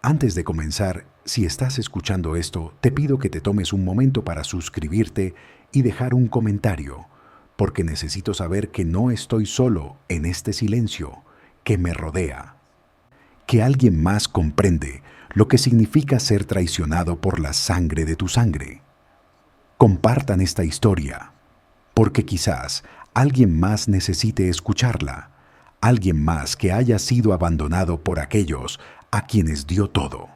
Antes de comenzar, si estás escuchando esto, te pido que te tomes un momento para suscribirte y dejar un comentario, porque necesito saber que no estoy solo en este silencio que me rodea, que alguien más comprende lo que significa ser traicionado por la sangre de tu sangre. Compartan esta historia, porque quizás alguien más necesite escucharla, alguien más que haya sido abandonado por aquellos a quienes dio todo.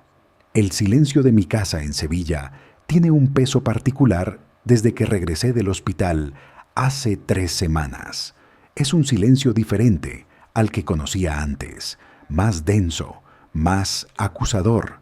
El silencio de mi casa en Sevilla tiene un peso particular desde que regresé del hospital hace 3 semanas. Es un silencio diferente al que conocía antes, más denso, más acusador,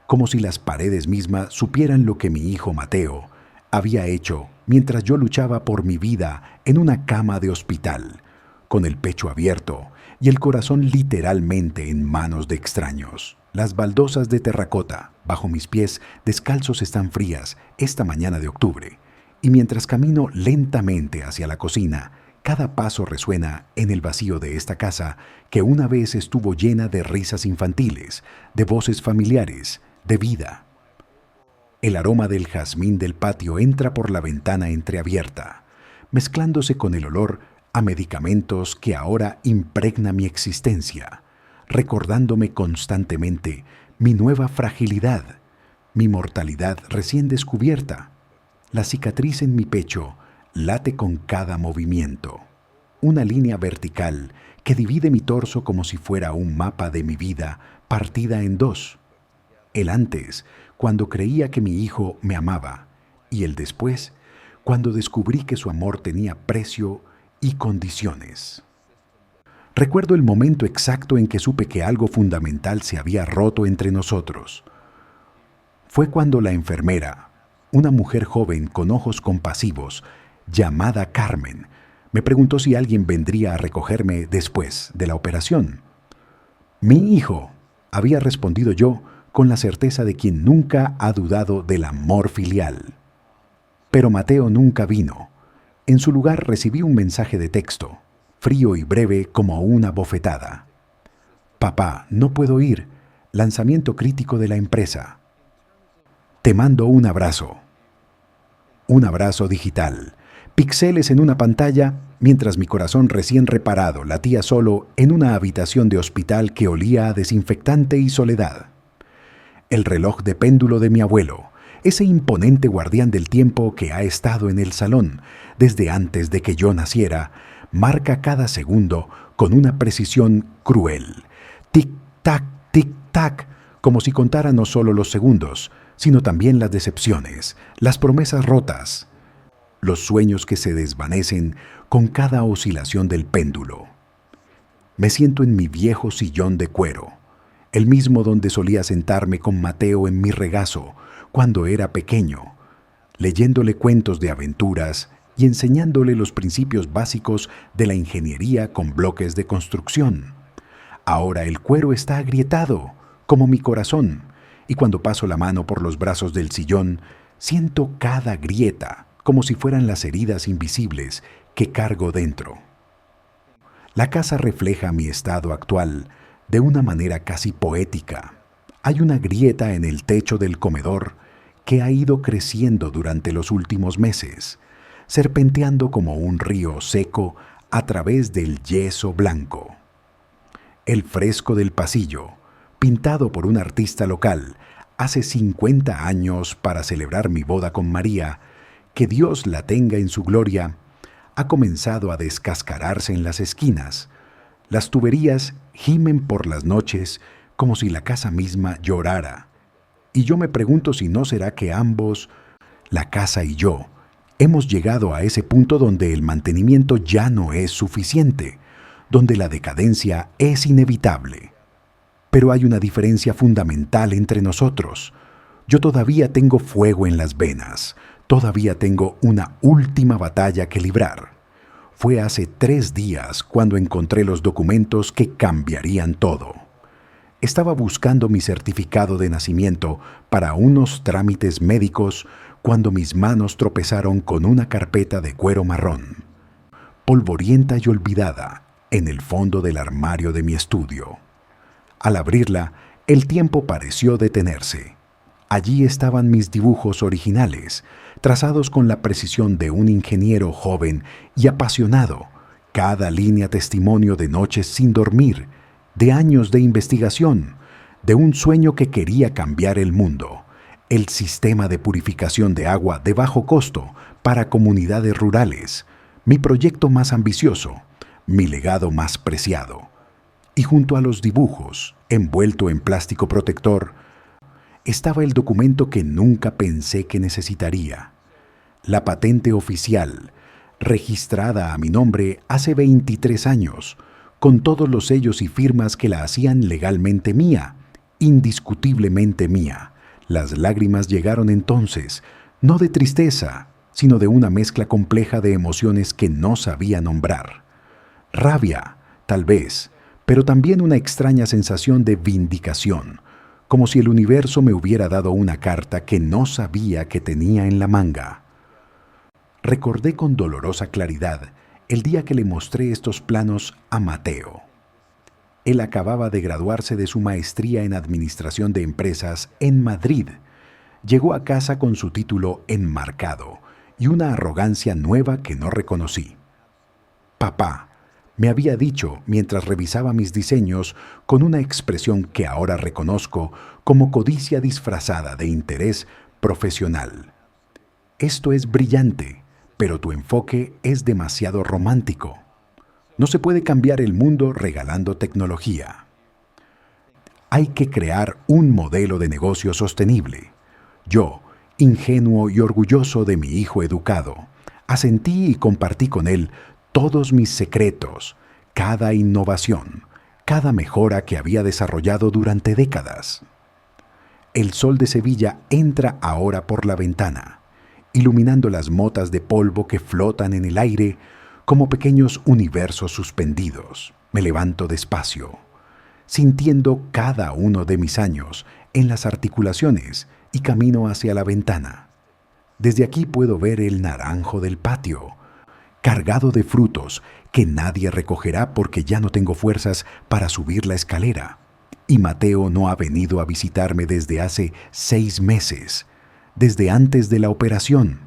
como si las paredes mismas supieran lo que mi hijo Mateo había hecho mientras yo luchaba por mi vida en una cama de hospital, con el pecho abierto y el corazón literalmente en manos de extraños. Las baldosas de terracota bajo mis pies descalzos están frías esta mañana de octubre, y mientras camino lentamente hacia la cocina, cada paso resuena en el vacío de esta casa que una vez estuvo llena de risas infantiles, de voces familiares, de vida. El aroma del jazmín del patio entra por la ventana entreabierta, mezclándose con el olor a medicamentos que ahora impregna mi existencia, recordándome constantemente mi nueva fragilidad, mi mortalidad recién descubierta. La cicatriz en mi pecho late con cada movimiento, una línea vertical que divide mi torso como si fuera un mapa de mi vida partida en dos. El antes, cuando creía que mi hijo me amaba, y el después, cuando descubrí que su amor tenía precio y condiciones. Recuerdo el momento exacto en que supe que algo fundamental se había roto entre nosotros. Fue cuando la enfermera, una mujer joven con ojos compasivos, llamada Carmen, me preguntó si alguien vendría a recogerme después de la operación. Mi hijo, había respondido yo con la certeza de quien nunca ha dudado del amor filial. Pero Mateo nunca vino. En su lugar recibí un mensaje de texto, frío y breve como una bofetada. Papá, no puedo ir. Lanzamiento crítico de la empresa. Te mando un abrazo. Un abrazo digital. Píxeles en una pantalla mientras mi corazón recién reparado latía solo en una habitación de hospital que olía a desinfectante y soledad. El reloj de péndulo de mi abuelo, ese imponente guardián del tiempo que ha estado en el salón desde antes de que yo naciera, marca cada segundo con una precisión cruel. Tic-tac, tic-tac, como si contara no solo los segundos, sino también las decepciones, las promesas rotas, los sueños que se desvanecen con cada oscilación del péndulo. Me siento en mi viejo sillón de cuero, el mismo donde solía sentarme con Mateo en mi regazo cuando era pequeño, leyéndole cuentos de aventuras y enseñándole los principios básicos de la ingeniería con bloques de construcción. Ahora el cuero está agrietado, como mi corazón, y cuando paso la mano por los brazos del sillón, siento cada grieta como si fueran las heridas invisibles que cargo dentro. La casa refleja mi estado actual de una manera casi poética. Hay una grieta en el techo del comedor que ha ido creciendo durante los últimos meses, serpenteando como un río seco a través del yeso blanco. El fresco del pasillo, pintado por un artista local hace 50 años para celebrar mi boda con María, que Dios la tenga en su gloria, ha comenzado a descascararse en las esquinas. Las tuberías gimen por las noches como si la casa misma llorara. Y yo me pregunto si no será que ambos, la casa y yo, hemos llegado a ese punto donde el mantenimiento ya no es suficiente, donde la decadencia es inevitable. Pero hay una diferencia fundamental entre nosotros. Yo todavía tengo fuego en las venas, todavía tengo una última batalla que librar. Fue hace 3 días cuando encontré los documentos que cambiarían todo. Estaba buscando mi certificado de nacimiento para unos trámites médicos cuando mis manos tropezaron con una carpeta de cuero marrón, polvorienta y olvidada, en el fondo del armario de mi estudio. Al abrirla, El tiempo pareció detenerse. Allí estaban mis dibujos originales, trazados con la precisión de un ingeniero joven y apasionado, cada línea testimonio de noches sin dormir, de años de investigación, de un sueño que quería cambiar el mundo, el sistema de purificación de agua de bajo costo para comunidades rurales, mi proyecto más ambicioso, mi legado más preciado. Y junto a los dibujos, envuelto en plástico protector, estaba el documento que nunca pensé que necesitaría. La patente oficial, registrada a mi nombre hace 23 años, con todos los sellos y firmas que la hacían legalmente mía, indiscutiblemente mía. Las lágrimas llegaron entonces, no de tristeza, sino de una mezcla compleja de emociones que no sabía nombrar. Rabia, tal vez, pero también una extraña sensación de vindicación, como si el universo me hubiera dado una carta que no sabía que tenía en la manga. Recordé con dolorosa claridad el día que le mostré estos planos a Mateo. Él acababa de graduarse de su maestría en Administración de Empresas en Madrid. Llegó a casa con su título enmarcado y una arrogancia nueva que no reconocí. «Papá», me había dicho mientras revisaba mis diseños con una expresión que ahora reconozco como codicia disfrazada de interés profesional. «Esto es brillante, pero tu enfoque es demasiado romántico. No se puede cambiar el mundo regalando tecnología. Hay que crear un modelo de negocio sostenible». Yo, ingenuo y orgulloso de mi hijo educado, asentí y compartí con él todos mis secretos, cada innovación, cada mejora que había desarrollado durante décadas. El sol de Sevilla entra ahora por la ventana, iluminando las motas de polvo que flotan en el aire como pequeños universos suspendidos. Me levanto despacio, sintiendo cada uno de mis años en las articulaciones y camino hacia la ventana. Desde aquí puedo ver el naranjo del patio, cargado de frutos que nadie recogerá porque ya no tengo fuerzas para subir la escalera. Y Mateo no ha venido a visitarme desde hace 6 meses, desde antes de la operación.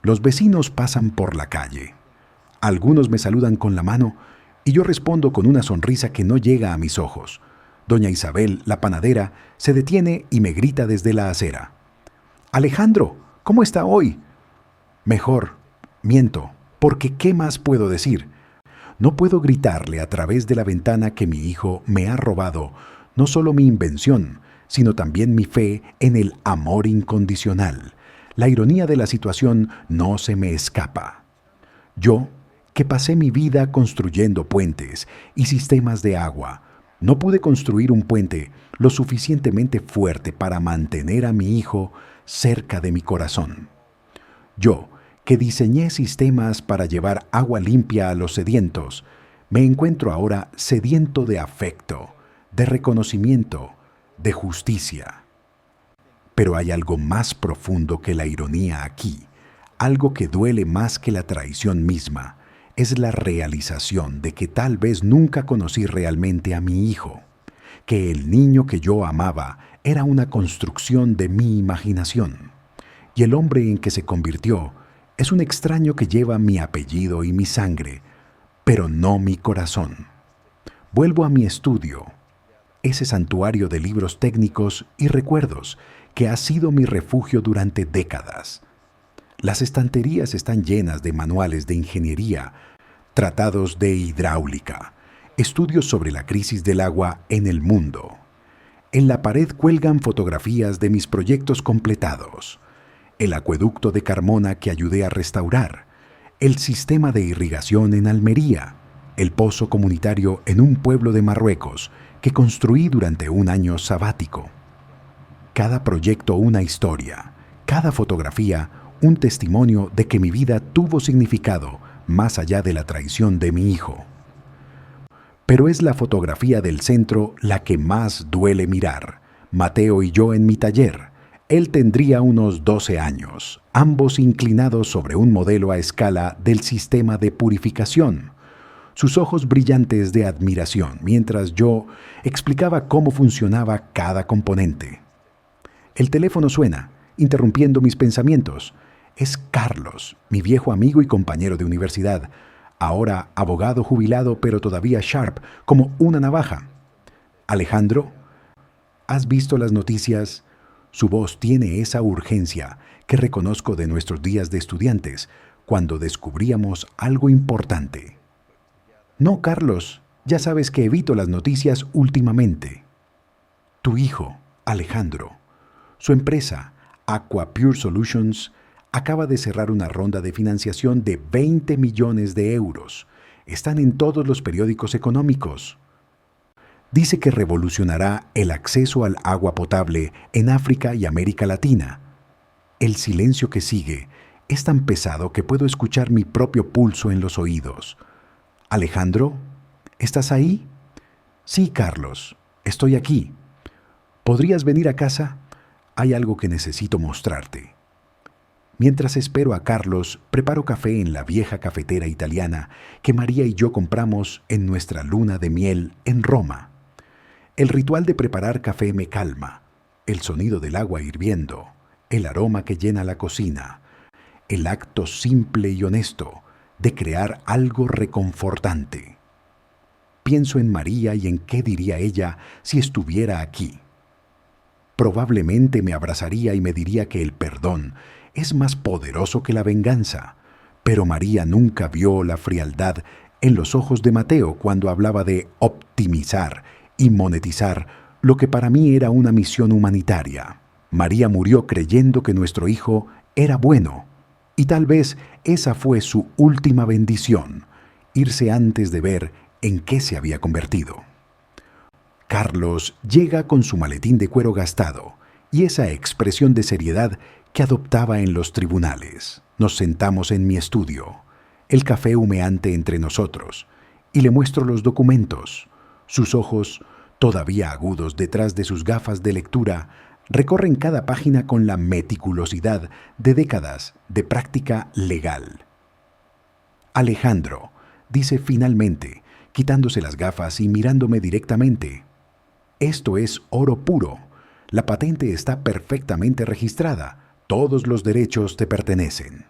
Los vecinos pasan por la calle. Algunos me saludan con la mano y yo respondo con una sonrisa que no llega a mis ojos. Doña Isabel, la panadera, se detiene y me grita desde la acera: «Alejandro, ¿cómo está hoy?». Mejor, miento, porque ¿qué más puedo decir? No puedo gritarle a través de la ventana que mi hijo me ha robado no solo mi invención, sino también mi fe en el amor incondicional. La ironía de la situación no se me escapa. Yo, que pasé mi vida construyendo puentes y sistemas de agua, no pude construir un puente lo suficientemente fuerte para mantener a mi hijo cerca de mi corazón. Yo, que diseñé sistemas para llevar agua limpia a los sedientos, me encuentro ahora sediento de afecto, de reconocimiento, de justicia. Pero hay algo más profundo que la ironía aquí, algo que duele más que la traición misma. Es la realización de que tal vez nunca conocí realmente a mi hijo, que el niño que yo amaba era una construcción de mi imaginación, y el hombre en que se convirtió es un extraño que lleva mi apellido y mi sangre, pero no mi corazón. Vuelvo a mi estudio, ese santuario de libros técnicos y recuerdos que ha sido mi refugio durante décadas. Las estanterías están llenas de manuales de ingeniería, tratados de hidráulica, estudios sobre la crisis del agua en el mundo. En la pared cuelgan fotografías de mis proyectos completados: el acueducto de Carmona que ayudé a restaurar, el sistema de irrigación en Almería, el pozo comunitario en un pueblo de Marruecos que construí durante un año sabático. Cada proyecto una historia, cada fotografía un testimonio de que mi vida tuvo significado más allá de la traición de mi hijo. Pero es la fotografía del centro la que más duele mirar. Mateo y yo en mi taller. Él tendría unos 12 años, ambos inclinados sobre un modelo a escala del sistema de purificación. sus ojos brillantes de admiración, mientras yo explicaba cómo funcionaba cada componente. El teléfono suena, interrumpiendo mis pensamientos. Es Carlos, mi viejo amigo y compañero de universidad, ahora abogado jubilado pero todavía sharp, como una navaja. Alejandro, ¿has visto las noticias? Su voz tiene esa urgencia que reconozco de nuestros días de estudiantes, cuando descubríamos algo importante. No, Carlos, ya sabes que evito las noticias últimamente. Tu hijo, Alejandro, su empresa, Aqua Pure Solutions, acaba de cerrar una ronda de financiación de 20 millones de euros. Están en todos los periódicos económicos. Dice que revolucionará el acceso al agua potable en África y América Latina. El silencio que sigue es tan pesado que puedo escuchar mi propio pulso en los oídos. Alejandro, ¿estás ahí? Sí, Carlos, estoy aquí. ¿Podrías venir a casa? Hay algo que necesito mostrarte. Mientras espero a Carlos, preparo café en la vieja cafetera italiana que María y yo compramos en nuestra luna de miel en Roma. El ritual de preparar café me calma, el sonido del agua hirviendo, el aroma que llena la cocina, el acto simple y honesto de crear algo reconfortante. Pienso en María y en qué diría ella si estuviera aquí. Probablemente me abrazaría y me diría que el perdón es más poderoso que la venganza, pero María nunca vio la frialdad en los ojos de Mateo cuando hablaba de optimizar y monetizar lo que para mí era una misión humanitaria. María murió creyendo que nuestro hijo era bueno, y tal vez esa fue su última bendición, irse antes de ver en qué se había convertido. Carlos llega con su maletín de cuero gastado y esa expresión de seriedad que adoptaba en los tribunales. Nos sentamos en mi estudio, el café humeante entre nosotros, y le muestro los documentos. Sus ojos, todavía agudos detrás de sus gafas de lectura, recorren cada página con la meticulosidad de décadas de práctica legal. Alejandro, dice finalmente, quitándose las gafas y mirándome directamente. Esto es oro puro. La patente está perfectamente registrada. Todos los derechos te pertenecen.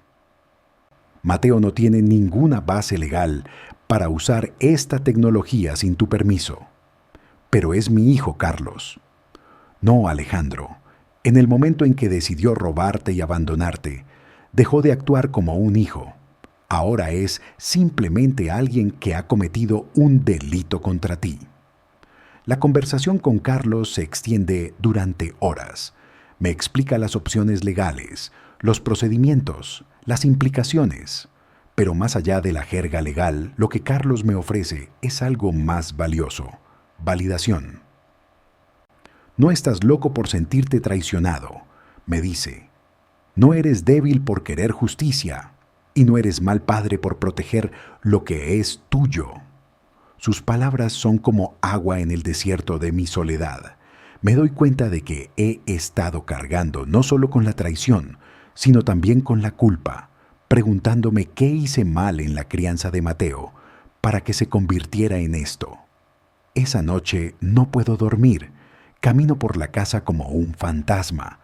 Mateo no tiene ninguna base legal para usar esta tecnología sin tu permiso. Pero es mi hijo, Carlos. No, Alejandro. En el momento en que decidió robarte y abandonarte, dejó de actuar como un hijo. Ahora es simplemente alguien que ha cometido un delito contra ti. La conversación con Carlos se extiende durante horas. Me explica las opciones legales, los procedimientos, las implicaciones. Pero más allá de la jerga legal, lo que Carlos me ofrece es algo más valioso: validación. No estás loco por sentirte traicionado, me dice. No eres débil por querer justicia, y no eres mal padre por proteger lo que es tuyo. Sus palabras son como agua en el desierto de mi soledad. Me doy cuenta de que he estado cargando no solo con la traición, sino también con la culpa, preguntándome qué hice mal en la crianza de Mateo para que se convirtiera en esto. Esa noche no puedo dormir. Camino por la casa como un fantasma,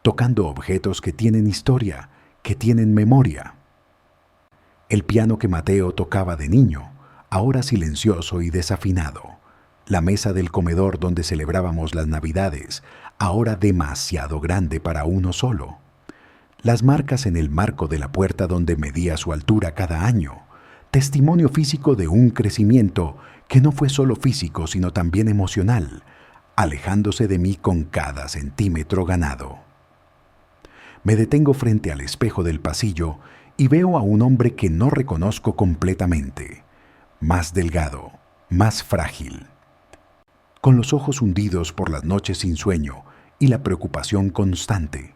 tocando objetos que tienen historia, que tienen memoria. El piano que Mateo tocaba de niño, ahora silencioso y desafinado. La mesa del comedor donde celebrábamos las Navidades, ahora demasiado grande para uno solo. Las marcas en el marco de la puerta donde medía su altura cada año, testimonio físico de un crecimiento que no fue solo físico sino también emocional, alejándose de mí con cada centímetro ganado. Me detengo frente al espejo del pasillo y veo a un hombre que no reconozco completamente, más delgado, más frágil, con los ojos hundidos por las noches sin sueño y la preocupación constante.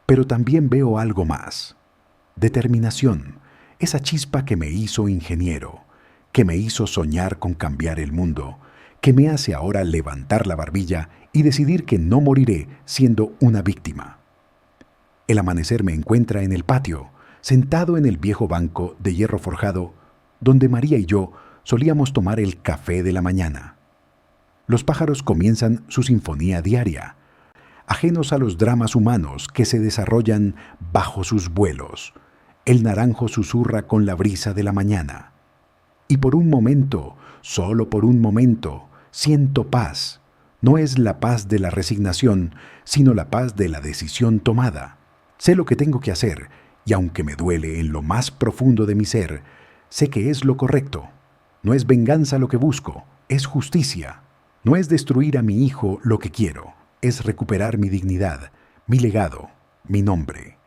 Pero también veo algo más: determinación, esa chispa que me hizo ingeniero, que me hizo soñar con cambiar el mundo, que me hace ahora levantar la barbilla y decidir que no moriré siendo una víctima. El amanecer me encuentra en el patio, sentado en el viejo banco de hierro forjado, donde María y yo solíamos tomar el café de la mañana. Los pájaros comienzan su sinfonía diaria, ajenos a los dramas humanos que se desarrollan bajo sus vuelos. El naranjo susurra con la brisa de la mañana. Y por un momento, solo por un momento, siento paz. No es la paz de la resignación, sino la paz de la decisión tomada. Sé lo que tengo que hacer, y aunque me duele en lo más profundo de mi ser, sé que es lo correcto. No es venganza lo que busco, es justicia. No es destruir a mi hijo lo que quiero, es recuperar mi dignidad, mi legado, mi nombre.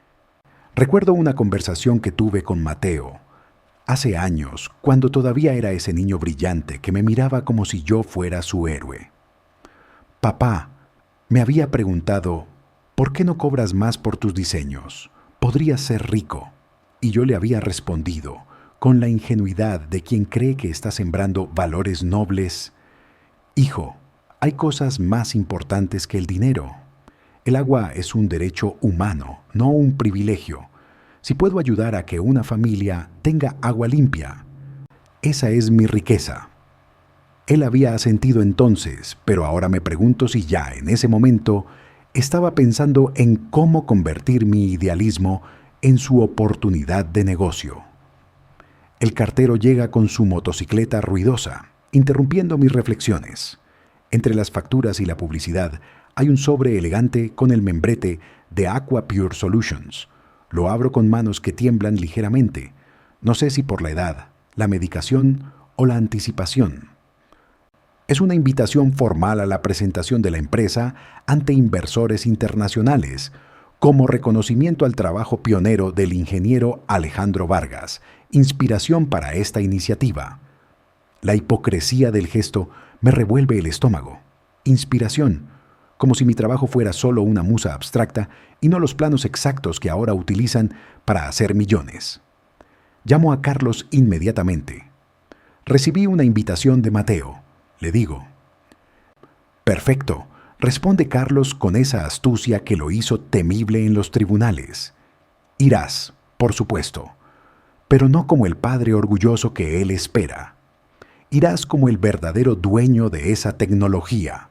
Recuerdo una conversación que tuve con Mateo, hace años, cuando todavía era ese niño brillante que me miraba como si yo fuera su héroe. Papá, me había preguntado, ¿por qué no cobras más por tus diseños? Podrías ser rico. Y yo le había respondido, con la ingenuidad de quien cree que está sembrando valores nobles: Hijo, hay cosas más importantes que el dinero. El agua es un derecho humano, no un privilegio. Si puedo ayudar a que una familia tenga agua limpia, esa es mi riqueza. Él había asentido entonces, pero ahora me pregunto si ya en ese momento estaba pensando en cómo convertir mi idealismo en su oportunidad de negocio. El cartero llega con su motocicleta ruidosa, interrumpiendo mis reflexiones. Entre las facturas y la publicidad hay un sobre elegante con el membrete de Aqua Pure Solutions. Lo abro con manos que tiemblan ligeramente. No sé si por la edad, la medicación o la anticipación. Es una invitación formal a la presentación de la empresa ante inversores internacionales, como reconocimiento al trabajo pionero del ingeniero Alejandro Vargas, inspiración para esta iniciativa. La hipocresía del gesto me revuelve el estómago. Inspiración, como si mi trabajo fuera solo una musa abstracta y no los planos exactos que ahora utilizan para hacer millones. Llamo a Carlos inmediatamente. Recibí una invitación de Mateo. Le digo. Perfecto, responde Carlos con esa astucia que lo hizo temible en los tribunales. Irás, por supuesto, pero no como el padre orgulloso que él espera. Irás como el verdadero dueño de esa tecnología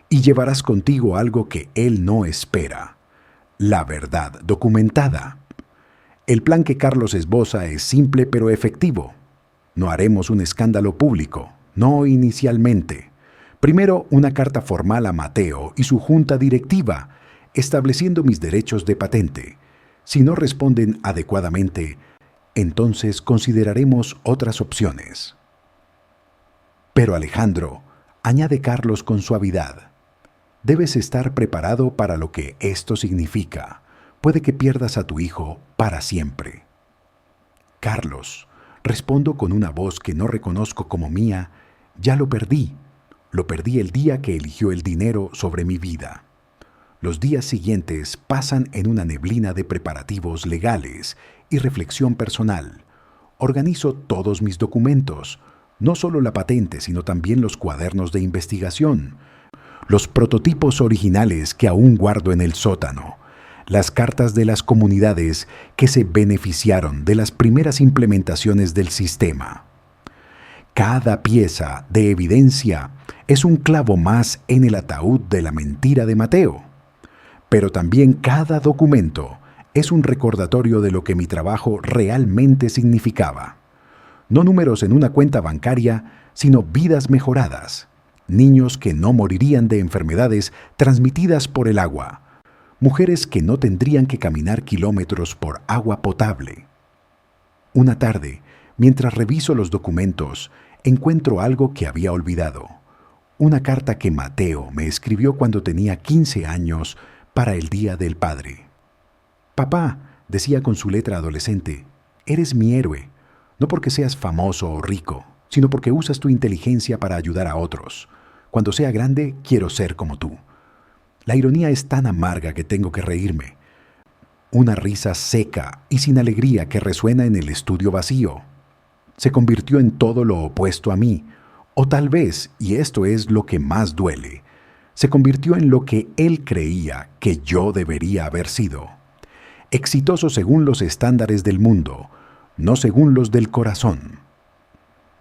y llevarás contigo algo que él no espera: la verdad documentada. El plan que Carlos esboza es simple pero efectivo. No haremos un escándalo público, no inicialmente. Primero, una carta formal a Mateo y su junta directiva, estableciendo mis derechos de patente. Si no responden adecuadamente, entonces consideraremos otras opciones. Pero Alejandro, añade Carlos con suavidad, debes estar preparado para lo que esto significa. Puede que pierdas a tu hijo para siempre. Carlos, respondo con una voz que no reconozco como mía, ya lo perdí. Lo perdí el día que eligió el dinero sobre mi vida. Los días siguientes pasan en una neblina de preparativos legales y reflexión personal. Organizo todos mis documentos, no solo la patente, sino también los cuadernos de investigación, los prototipos originales que aún guardo en el sótano, las cartas de las comunidades que se beneficiaron de las primeras implementaciones del sistema. Cada pieza de evidencia es un clavo más en el ataúd de la mentira de Mateo. Pero también cada documento es un recordatorio de lo que mi trabajo realmente significaba. No números en una cuenta bancaria, sino vidas mejoradas. Niños que no morirían de enfermedades transmitidas por el agua. Mujeres que no tendrían que caminar kilómetros por agua potable. Una tarde, mientras reviso los documentos, encuentro algo que había olvidado. Una carta que Mateo me escribió cuando tenía 15 años para el Día del Padre. Papá, decía con su letra adolescente, eres mi héroe, no porque seas famoso o rico, sino porque usas tu inteligencia para ayudar a otros. Cuando sea grande, quiero ser como tú. La ironía es tan amarga que tengo que reírme. Una risa seca y sin alegría que resuena en el estudio vacío. Se convirtió en todo lo opuesto a mí, o tal vez, y esto es lo que más duele, se convirtió en lo que él creía que yo debería haber sido. Exitoso según los estándares del mundo, no según los del corazón.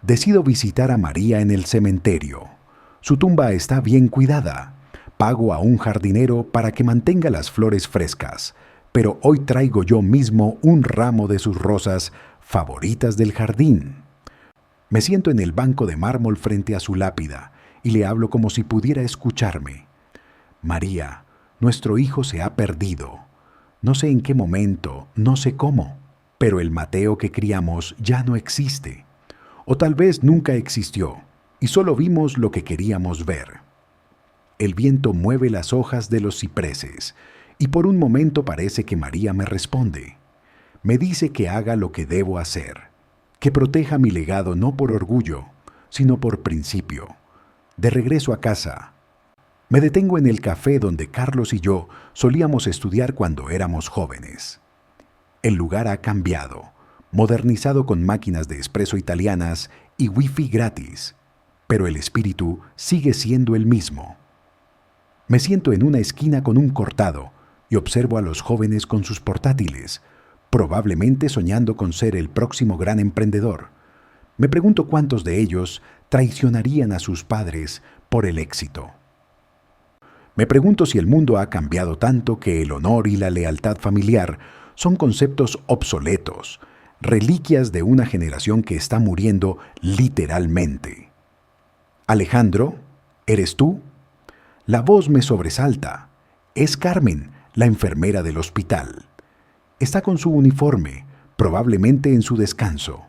Decido visitar a María en el cementerio. Su tumba está bien cuidada. Pago a un jardinero para que mantenga las flores frescas, pero hoy traigo yo mismo un ramo de sus rosas favoritas del jardín. Me siento en el banco de mármol frente a su lápida y le hablo como si pudiera escucharme. María, nuestro hijo se ha perdido. No sé en qué momento, no sé cómo, pero el Mateo que criamos ya no existe. O tal vez nunca existió y solo vimos lo que queríamos ver. El viento mueve las hojas de los cipreses y por un momento parece que María me responde. Me dice que haga lo que debo hacer, que proteja mi legado no por orgullo, sino por principio. De regreso a casa, me detengo en el café donde Carlos y yo solíamos estudiar cuando éramos jóvenes. El lugar ha cambiado, modernizado con máquinas de espresso italianas y wifi gratis, pero el espíritu sigue siendo el mismo. Me siento en una esquina con un cortado y observo a los jóvenes con sus portátiles, probablemente soñando con ser el próximo gran emprendedor. Me pregunto cuántos de ellos traicionarían a sus padres por el éxito. Me pregunto si el mundo ha cambiado tanto que el honor y la lealtad familiar son conceptos obsoletos, reliquias de una generación que está muriendo literalmente. Alejandro, ¿eres tú? La voz me sobresalta. Es Carmen, la enfermera del hospital. Está con su uniforme, probablemente en su descanso.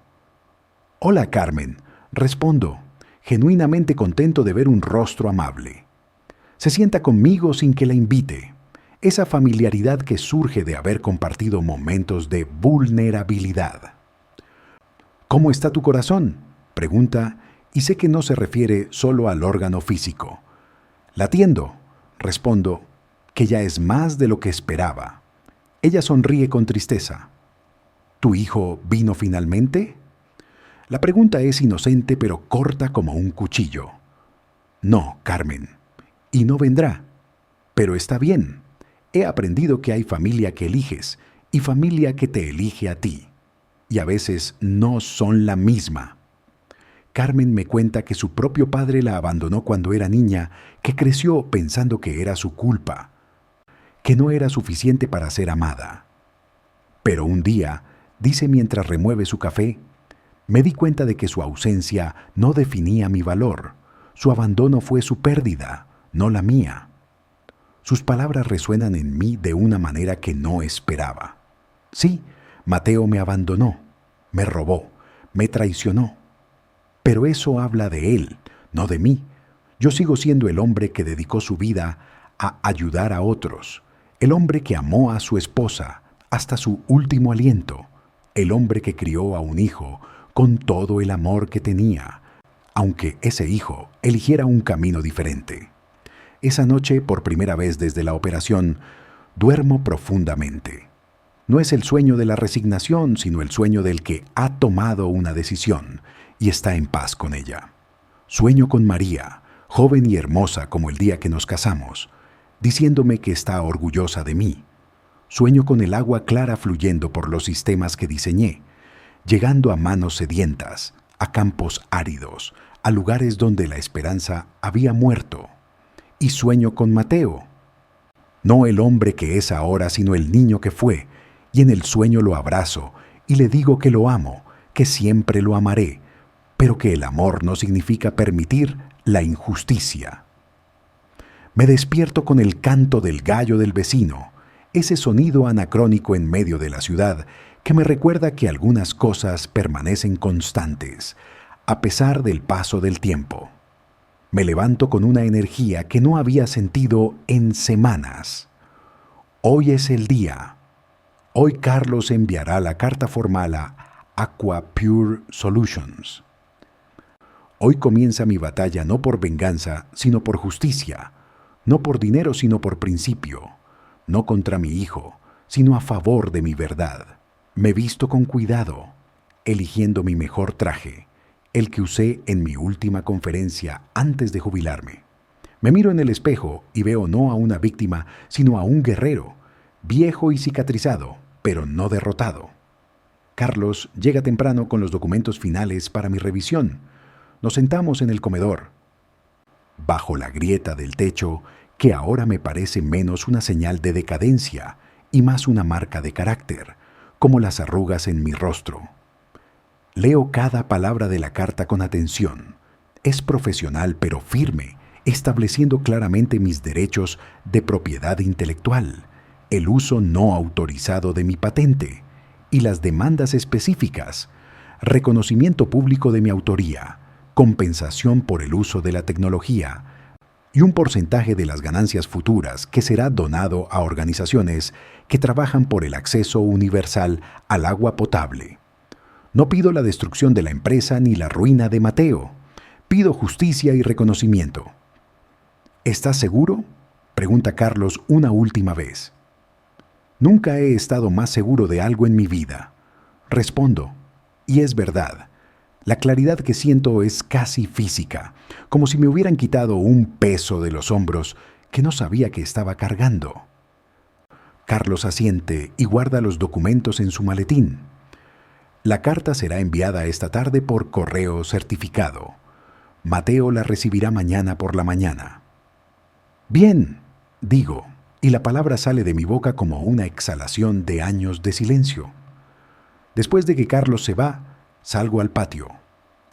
Hola, Carmen, respondo, genuinamente contento de ver un rostro amable. Se sienta conmigo sin que la invite. Esa familiaridad que surge de haber compartido momentos de vulnerabilidad. ¿Cómo está tu corazón?, pregunta, y sé que no se refiere solo al órgano físico. Latiendo, respondo, que ya es más de lo que esperaba. Ella sonríe con tristeza. ¿Tu hijo vino finalmente? La pregunta es inocente pero corta como un cuchillo. No, Carmen, y no vendrá. Pero está bien. He aprendido que hay familia que eliges y familia que te elige a ti. Y a veces no son la misma. Carmen me cuenta que su propio padre la abandonó cuando era niña, que creció pensando que era su culpa, que no era suficiente para ser amada. Pero un día, dice mientras remueve su café, me di cuenta de que su ausencia no definía mi valor. Su abandono fue su pérdida, no la mía. Sus palabras resuenan en mí de una manera que no esperaba. Sí, Mateo me abandonó, me robó, me traicionó. Pero eso habla de él, no de mí. Yo sigo siendo el hombre que dedicó su vida a ayudar a otros, el hombre que amó a su esposa hasta su último aliento, el hombre que crió a un hijo con todo el amor que tenía, aunque ese hijo eligiera un camino diferente. Esa noche, por primera vez desde la operación, duermo profundamente. No es el sueño de la resignación, sino el sueño del que ha tomado una decisión y está en paz con ella. Sueño con María, joven y hermosa como el día que nos casamos, diciéndome que está orgullosa de mí. Sueño con el agua clara fluyendo por los sistemas que diseñé, llegando a manos sedientas, a campos áridos, a lugares donde la esperanza había muerto. Y sueño con Mateo, no el hombre que es ahora, sino el niño que fue, y en el sueño lo abrazo y le digo que lo amo, que siempre lo amaré, pero que el amor no significa permitir la injusticia. Me despierto con el canto del gallo del vecino, ese sonido anacrónico en medio de la ciudad que me recuerda que algunas cosas permanecen constantes, a pesar del paso del tiempo. Me levanto con una energía que no había sentido en semanas. Hoy es el día. Hoy Carlos enviará la carta formal a Aqua Pure Solutions. Hoy comienza mi batalla no por venganza, sino por justicia, no por dinero, sino por principio, no contra mi hijo, sino a favor de mi verdad. Me visto con cuidado, eligiendo mi mejor traje, el que usé en mi última conferencia antes de jubilarme. Me miro en el espejo y veo no a una víctima, sino a un guerrero, viejo y cicatrizado, pero no derrotado. Carlos llega temprano con los documentos finales para mi revisión. Nos sentamos en el comedor. Bajo la grieta del techo, que ahora me parece menos una señal de decadencia y más una marca de carácter, como las arrugas en mi rostro. Leo cada palabra de la carta con atención. Es profesional pero firme, estableciendo claramente mis derechos de propiedad intelectual, el uso no autorizado de mi patente y las demandas específicas, reconocimiento público de mi autoría, compensación por el uso de la tecnología y un porcentaje de las ganancias futuras que será donado a organizaciones que trabajan por el acceso universal al agua potable. No pido la destrucción de la empresa ni la ruina de Mateo. Pido justicia y reconocimiento. ¿Estás seguro?, pregunta Carlos una última vez. Nunca he estado más seguro de algo en mi vida. Respondo, y es verdad. La claridad que siento es casi física, como si me hubieran quitado un peso de los hombros que no sabía que estaba cargando. Carlos asiente y guarda los documentos en su maletín. La carta será enviada esta tarde por correo certificado. Mateo la recibirá mañana por la mañana. Bien, digo, y la palabra sale de mi boca como una exhalación de años de silencio. Después de que Carlos se va, salgo al patio.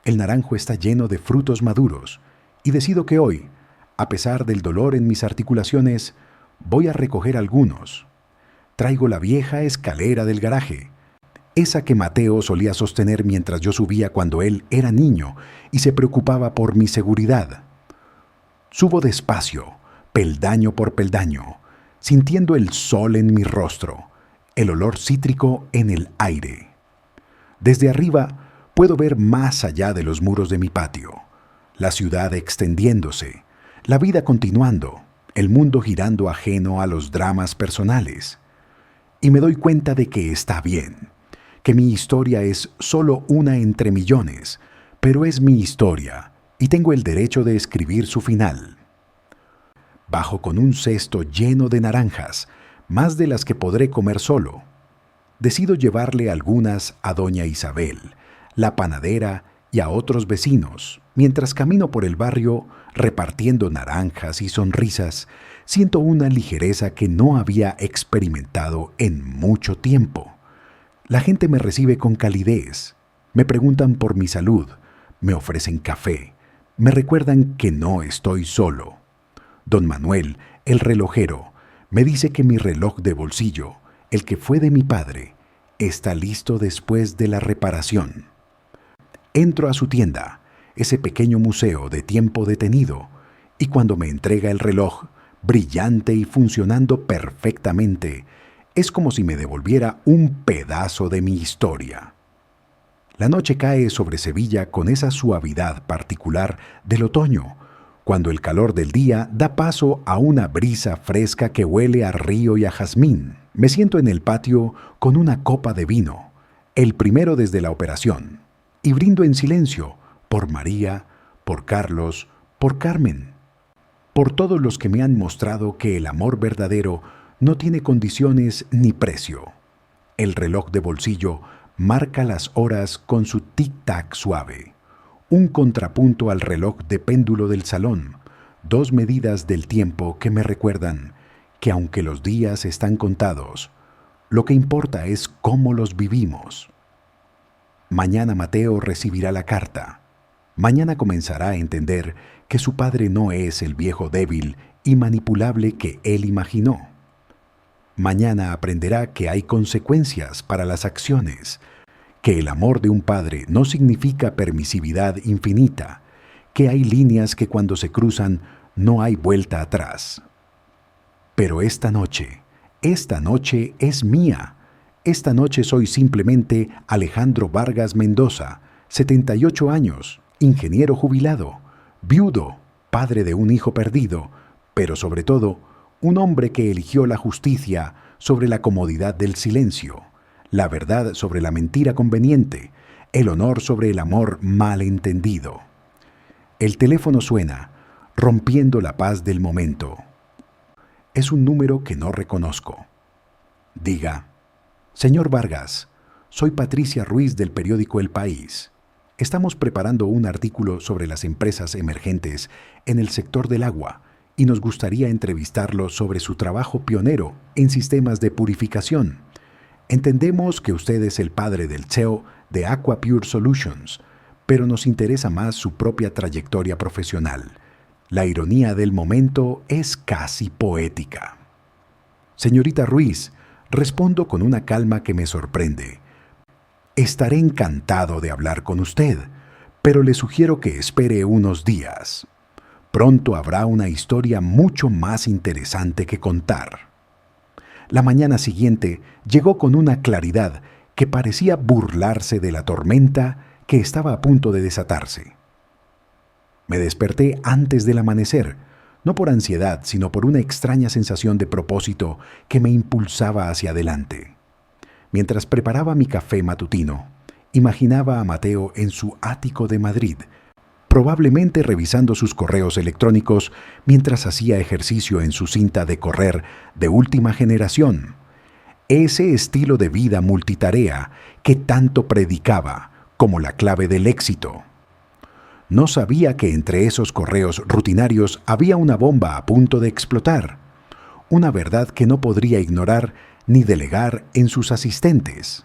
El naranjo está lleno de frutos maduros y decido que hoy, a pesar del dolor en mis articulaciones, voy a recoger algunos. Traigo la vieja escalera del garaje, esa que Mateo solía sostener mientras yo subía cuando él era niño y se preocupaba por mi seguridad. Subo despacio, peldaño por peldaño, sintiendo el sol en mi rostro, el olor cítrico en el aire. Desde arriba puedo ver más allá de los muros de mi patio, la ciudad extendiéndose, la vida continuando, el mundo girando ajeno a los dramas personales. Y me doy cuenta de que está bien, que mi historia es solo una entre millones, pero es mi historia y tengo el derecho de escribir su final. Bajo con un cesto lleno de naranjas, más de las que podré comer solo. Decido llevarle algunas a doña Isabel, la panadera y a otros vecinos. Mientras camino por el barrio repartiendo naranjas y sonrisas, siento una ligereza que no había experimentado en mucho tiempo. La gente me recibe con calidez, me preguntan por mi salud, me ofrecen café, me recuerdan que no estoy solo. Don Manuel, el relojero, me dice que mi reloj de bolsillo, el que fue de mi padre, está listo después de la reparación. Entro a su tienda, ese pequeño museo de tiempo detenido, y cuando me entrega el reloj, brillante y funcionando perfectamente, es como si me devolviera un pedazo de mi historia. La noche cae sobre Sevilla con esa suavidad particular del otoño, cuando el calor del día da paso a una brisa fresca que huele a río y a jazmín. Me siento en el patio con una copa de vino, el primero desde la operación, y brindo en silencio por María, por Carlos, por Carmen, por todos los que me han mostrado que el amor verdadero no tiene condiciones ni precio. El reloj de bolsillo marca las horas con su tic-tac suave, un contrapunto al reloj de péndulo del salón, dos medidas del tiempo que me recuerdan que aunque los días están contados, lo que importa es cómo los vivimos. Mañana Mateo recibirá la carta. Mañana comenzará a entender que su padre no es el viejo débil y manipulable que él imaginó. Mañana aprenderá que hay consecuencias para las acciones, que el amor de un padre no significa permisividad infinita, que hay líneas que cuando se cruzan no hay vuelta atrás. Pero esta noche es mía. Esta noche soy simplemente Alejandro Vargas Mendoza, 78 años, ingeniero jubilado, viudo, padre de un hijo perdido, pero sobre todo, un hombre que eligió la justicia sobre la comodidad del silencio, la verdad sobre la mentira conveniente, el honor sobre el amor mal entendido. El teléfono suena, rompiendo la paz del momento. Es un número que no reconozco. Diga, señor Vargas, Soy Patricia Ruiz del periódico El País. Estamos preparando un artículo sobre las empresas emergentes en el sector del agua y nos gustaría entrevistarlo sobre su trabajo pionero en sistemas de purificación. Entendemos que usted es el padre del CEO de Aquapure Solutions, pero nos interesa más su propia trayectoria profesional. La ironía del momento es casi poética. Señorita Ruiz, respondo con una calma que me sorprende. Estaré encantado de hablar con usted, pero le sugiero que espere unos días. Pronto habrá una historia mucho más interesante que contar. La mañana siguiente llegó con una claridad que parecía burlarse de la tormenta que estaba a punto de desatarse. Me desperté antes del amanecer, no por ansiedad, sino por una extraña sensación de propósito que me impulsaba hacia adelante. Mientras preparaba mi café matutino, imaginaba a Mateo en su ático de Madrid, probablemente revisando sus correos electrónicos mientras hacía ejercicio en su cinta de correr de última generación. Ese estilo de vida multitarea que tanto predicaba como la clave del éxito. No sabía que entre esos correos rutinarios había una bomba a punto de explotar, una verdad que no podría ignorar ni delegar en sus asistentes.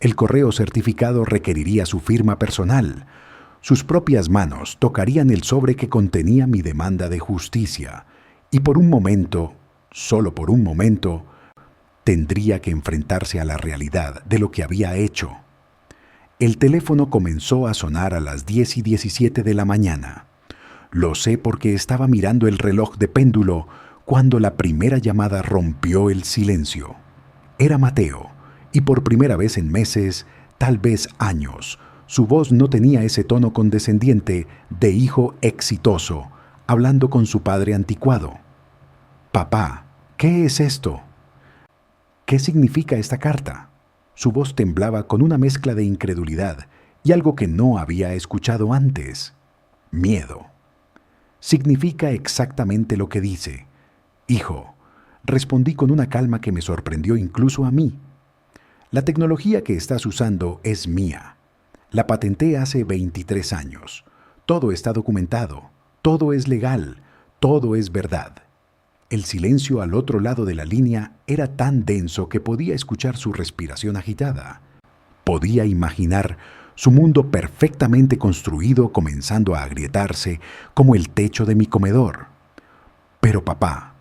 El correo certificado requeriría su firma personal. Sus propias manos tocarían el sobre que contenía mi demanda de justicia, y por un momento, solo por un momento, tendría que enfrentarse a la realidad de lo que había hecho. El teléfono comenzó a sonar a las 10:17 de la mañana. Lo sé porque estaba mirando el reloj de péndulo cuando la primera llamada rompió el silencio. Era Mateo, y por primera vez en meses, tal vez años, su voz no tenía ese tono condescendiente de hijo exitoso, hablando con su padre anticuado. «Papá, ¿qué es esto? ¿Qué significa esta carta?». Su voz temblaba con una mezcla de incredulidad y algo que no había escuchado antes: miedo. Significa exactamente lo que dice. «Hijo», respondí con una calma que me sorprendió incluso a mí. «La tecnología que estás usando es mía. La patenté hace 23 años. Todo está documentado, todo es legal, todo es verdad». El silencio al otro lado de la línea era tan denso que podía escuchar su respiración agitada. Podía imaginar su mundo perfectamente construido comenzando a agrietarse como el techo de mi comedor. «Pero papá,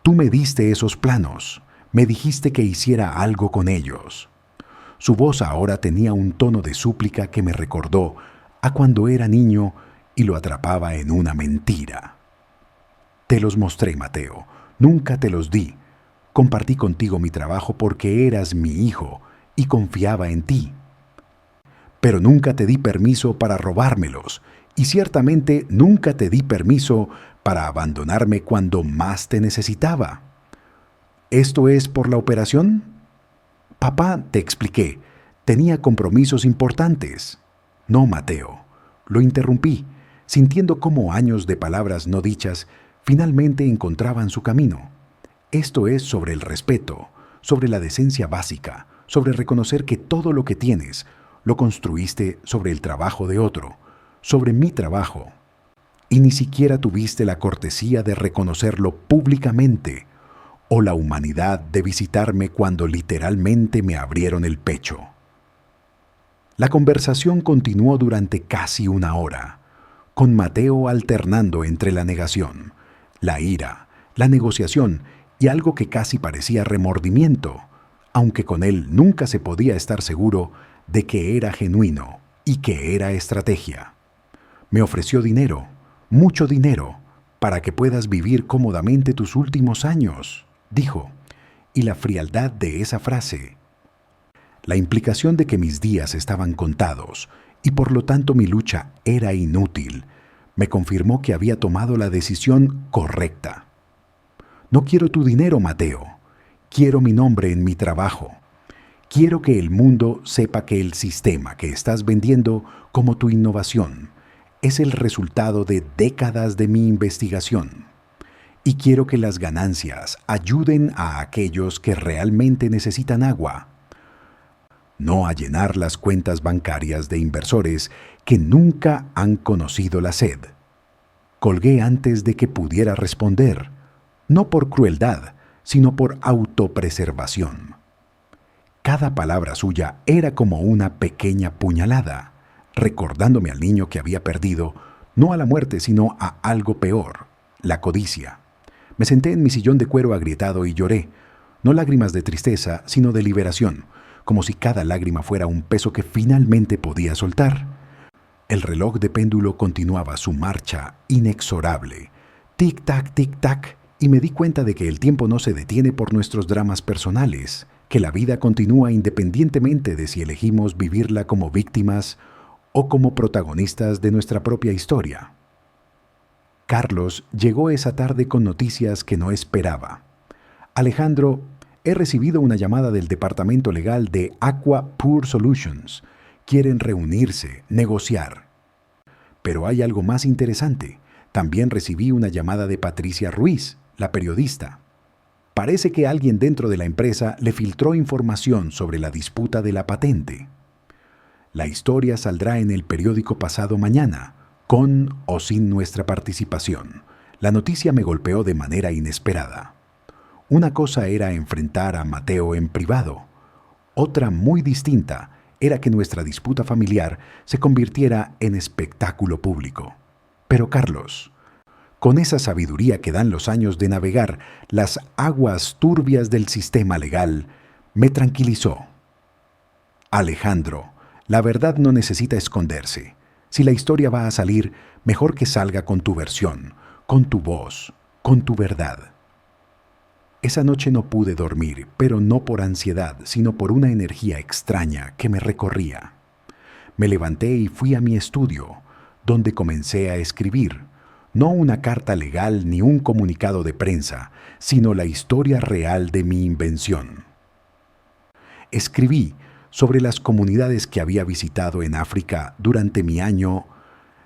tú me diste esos planos, me dijiste que hiciera algo con ellos». Su voz ahora tenía un tono de súplica que me recordó a cuando era niño y lo atrapaba en una mentira. «Te los mostré, Mateo. Nunca te los di. Compartí contigo mi trabajo porque eras mi hijo y confiaba en ti. Pero nunca te di permiso para robármelos y ciertamente nunca te di permiso para abandonarme cuando más te necesitaba». «¿Esto es por la operación?». «Papá, te expliqué, tenía compromisos importantes». «No, Mateo». Lo interrumpí, sintiendo cómo años de palabras no dichas finalmente encontraban su camino. Esto es sobre el respeto, sobre la decencia básica, sobre reconocer que todo lo que tienes lo construiste sobre el trabajo de otro, sobre mi trabajo. Y ni siquiera tuviste la cortesía de reconocerlo públicamente o la humanidad de visitarme cuando literalmente me abrieron el pecho. La conversación continuó durante casi una hora, con Mateo alternando entre la negación, la ira, la negociación y algo que casi parecía remordimiento, aunque con él nunca se podía estar seguro de que era genuino y que era estrategia. Me ofreció dinero, mucho dinero, para que puedas vivir cómodamente tus últimos años, dijo, y la frialdad de esa frase, la implicación de que mis días estaban contados y por lo tanto mi lucha era inútil, me confirmó que había tomado la decisión correcta. «No quiero tu dinero, Mateo. Quiero mi nombre en mi trabajo. Quiero que el mundo sepa que el sistema que estás vendiendo como tu innovación es el resultado de décadas de mi investigación. Y quiero que las ganancias ayuden a aquellos que realmente necesitan agua. no a llenar las cuentas bancarias de inversores que nunca han conocido la sed. Colgué antes de que pudiera responder, no por crueldad, sino por autopreservación. Cada palabra suya era como una pequeña puñalada, recordándome al niño que había perdido, no a la muerte, sino a algo peor, la codicia. Me senté en mi sillón de cuero agrietado y lloré, no lágrimas de tristeza, sino de liberación, como si cada lágrima fuera un peso que finalmente podía soltar. El reloj de péndulo continuaba su marcha inexorable, tic-tac, tic-tac, y me di cuenta de que el tiempo no se detiene por nuestros dramas personales, que la vida continúa independientemente de si elegimos vivirla como víctimas o como protagonistas de nuestra propia historia. Carlos llegó esa tarde con noticias que no esperaba. Alejandro, he recibido una llamada del departamento legal de Aqua Pure Solutions. Quieren reunirse, negociar. Pero hay algo más interesante. También recibí una llamada de Patricia Ruiz, la periodista. Parece que alguien dentro de la empresa le filtró información sobre la disputa de la patente. La historia saldrá en el periódico pasado mañana, con o sin nuestra participación. La noticia me golpeó de manera inesperada. Una cosa era enfrentar a Mateo en privado. Otra muy distinta era que nuestra disputa familiar se convirtiera en espectáculo público. Pero Carlos, con esa sabiduría que dan los años de navegar las aguas turbias del sistema legal, me tranquilizó. Alejandro, la verdad no necesita esconderse. Si la historia va a salir, mejor que salga con tu versión, con tu voz, con tu verdad. Esa noche no pude dormir, pero no por ansiedad, sino por una energía extraña que me recorría. Me levanté y fui a mi estudio, donde comencé a escribir, no una carta legal ni un comunicado de prensa, sino la historia real de mi invención. Escribí sobre las comunidades que había visitado en África durante mi año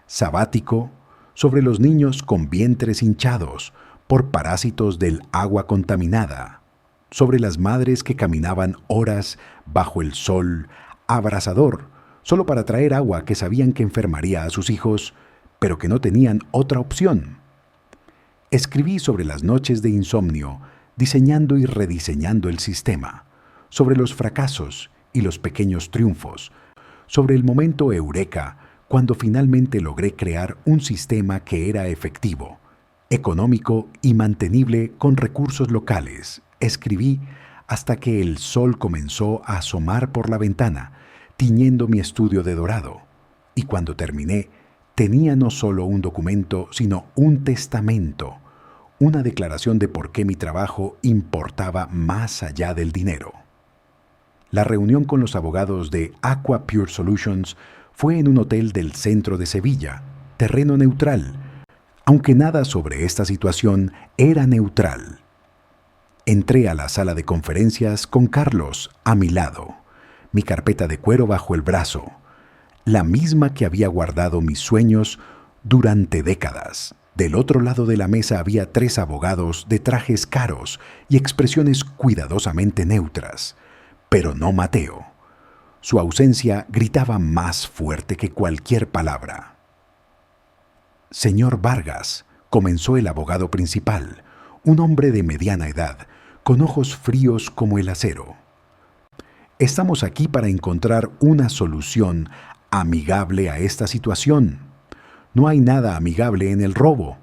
sabático, sobre los niños con vientres hinchados por parásitos del agua contaminada, sobre las madres que caminaban horas bajo el sol abrasador, solo para traer agua que sabían que enfermaría a sus hijos, pero que no tenían otra opción. Escribí sobre las noches de insomnio, diseñando y rediseñando el sistema, sobre los fracasos y los pequeños triunfos, sobre el momento eureka cuando finalmente logré crear un sistema que era efectivo, económico y mantenible con recursos locales. Escribí hasta que el sol comenzó a asomar por la ventana, tiñendo mi estudio de dorado. Y cuando terminé, tenía no solo un documento, sino un testamento, una declaración de por qué mi trabajo importaba más allá del dinero. La reunión con los abogados de Aqua Pure Solutions fue en un hotel del centro de Sevilla, terreno neutral, aunque nada sobre esta situación era neutral. Entré a la sala de conferencias con Carlos a mi lado, mi carpeta de cuero bajo el brazo, la misma que había guardado mis sueños durante décadas. Del otro lado de la mesa había 3 abogados de trajes caros y expresiones cuidadosamente neutras, pero no Mateo. Su ausencia gritaba más fuerte que cualquier palabra. Señor Vargas, comenzó el abogado principal, un hombre de mediana edad, con ojos fríos como el acero. Estamos aquí para encontrar una solución amigable a esta situación. No hay nada amigable en el robo,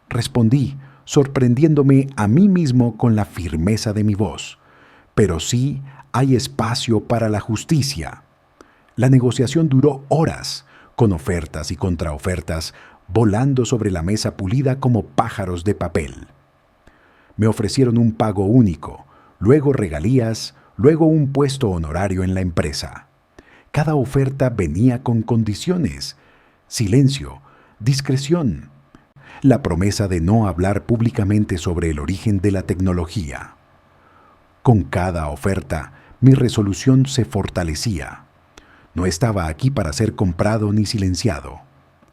respondí, sorprendiéndome a mí mismo con la firmeza de mi voz. Pero sí hay espacio para la justicia. La negociación duró horas, con ofertas y contraofertas, volando sobre la mesa pulida como pájaros de papel. Me ofrecieron un pago único, luego regalías, luego un puesto honorario en la empresa. Cada oferta venía con condiciones: silencio, discreción, la promesa de no hablar públicamente sobre el origen de la tecnología. Con cada oferta, mi resolución se fortalecía. No estaba aquí para ser comprado ni silenciado.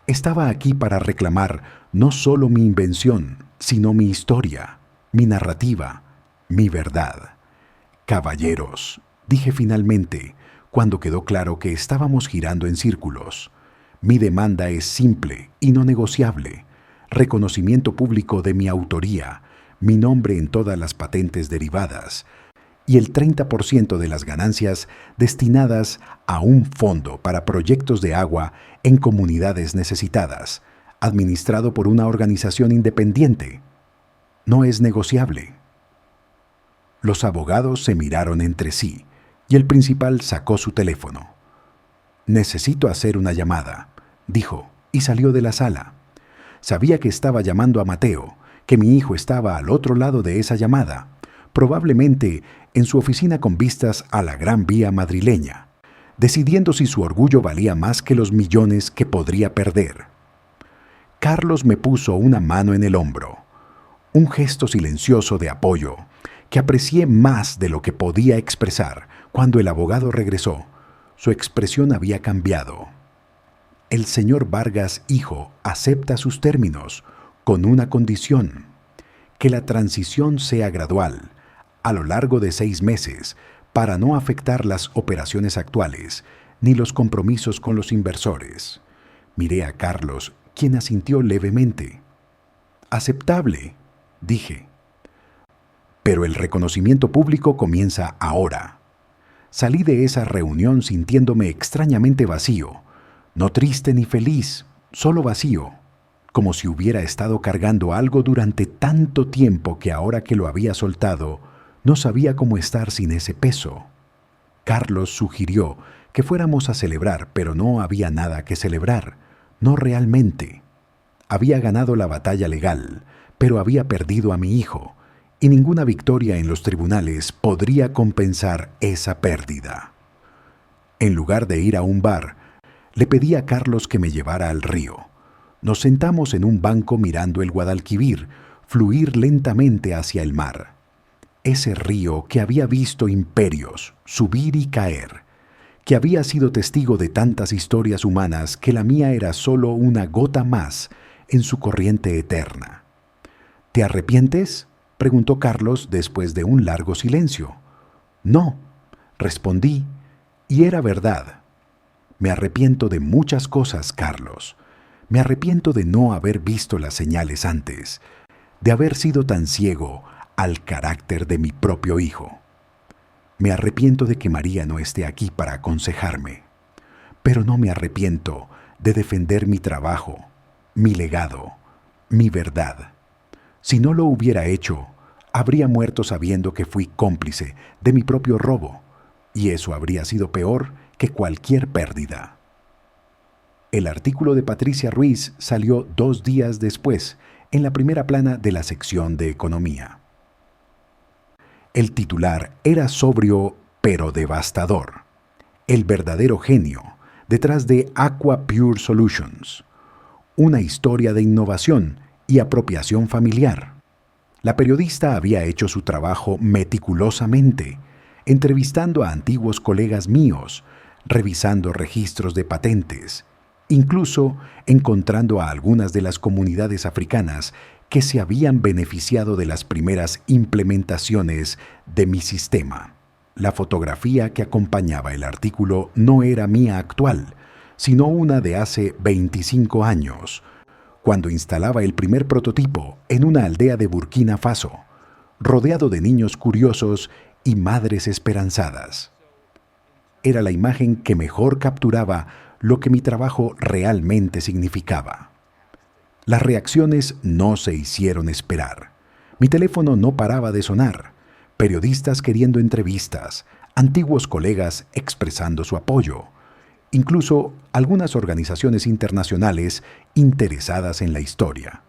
Estaba aquí para reclamar no solo mi invención, sino mi historia, mi narrativa, mi verdad. Caballeros, dije finalmente, cuando quedó claro que estábamos girando en círculos. Mi demanda es simple y no negociable: reconocimiento público de mi autoría, mi nombre en todas las patentes derivadas y el 30% de las ganancias destinadas a un fondo para proyectos de agua en comunidades necesitadas, administrado por una organización independiente. No es negociable. Los abogados se miraron entre sí y el principal sacó su teléfono. «Necesito hacer una llamada», dijo, y salió de la sala. Sabía que estaba llamando a Mateo, que mi hijo estaba al otro lado de esa llamada, probablemente en su oficina con vistas a la Gran Vía madrileña, decidiendo si su orgullo valía más que los millones que podría perder. Carlos me puso una mano en el hombro, un gesto silencioso de apoyo, que aprecié más de lo que podía expresar. Cuando el abogado regresó, su expresión había cambiado. «El señor Vargas, hijo, acepta sus términos, con una condición: que la transición sea gradual, a lo largo de 6 meses, para no afectar las operaciones actuales, ni los compromisos con los inversores». Miré a Carlos, quien asintió levemente. «Aceptable», dije. «Pero el reconocimiento público comienza ahora». Salí de esa reunión sintiéndome extrañamente vacío, no triste ni feliz, solo vacío, como si hubiera estado cargando algo durante tanto tiempo que ahora que lo había soltado, no sabía cómo estar sin ese peso. Carlos sugirió que fuéramos a celebrar, pero no había nada que celebrar, no realmente. Había ganado la batalla legal, pero había perdido a mi hijo, y ninguna victoria en los tribunales podría compensar esa pérdida. En lugar de ir a un bar, le pedí a Carlos que me llevara al río. Nos sentamos en un banco mirando el Guadalquivir fluir lentamente hacia el mar. Ese río que había visto imperios subir y caer, que había sido testigo de tantas historias humanas que la mía era solo una gota más en su corriente eterna. «¿Te arrepientes?», preguntó Carlos después de un largo silencio. «No», respondí, y era verdad. «Me arrepiento de muchas cosas, Carlos. Me arrepiento de no haber visto las señales antes, de haber sido tan ciego al carácter de mi propio hijo. Me arrepiento de que María no esté aquí para aconsejarme, pero no me arrepiento de defender mi trabajo, mi legado, mi verdad. Si no lo hubiera hecho, habría muerto sabiendo que fui cómplice de mi propio robo, y eso habría sido peor que cualquier pérdida». El artículo de Patricia Ruiz salió 2 días después, en la primera plana de la sección de Economía. El titular era sobrio pero devastador: «El verdadero genio detrás de Aqua Pure Solutions. Una historia de innovación y apropiación familiar». La periodista había hecho su trabajo meticulosamente, entrevistando a antiguos colegas míos, revisando registros de patentes, incluso encontrando a algunas de las comunidades africanas que se habían beneficiado de las primeras implementaciones de mi sistema. La fotografía que acompañaba el artículo no era mía actual, sino una de hace 25 años, cuando instalaba el primer prototipo en una aldea de Burkina Faso, rodeado de niños curiosos y madres esperanzadas. Era la imagen que mejor capturaba lo que mi trabajo realmente significaba. Las reacciones no se hicieron esperar. Mi teléfono no paraba de sonar, periodistas queriendo entrevistas, antiguos colegas expresando su apoyo, incluso algunas organizaciones internacionales interesadas en la historia.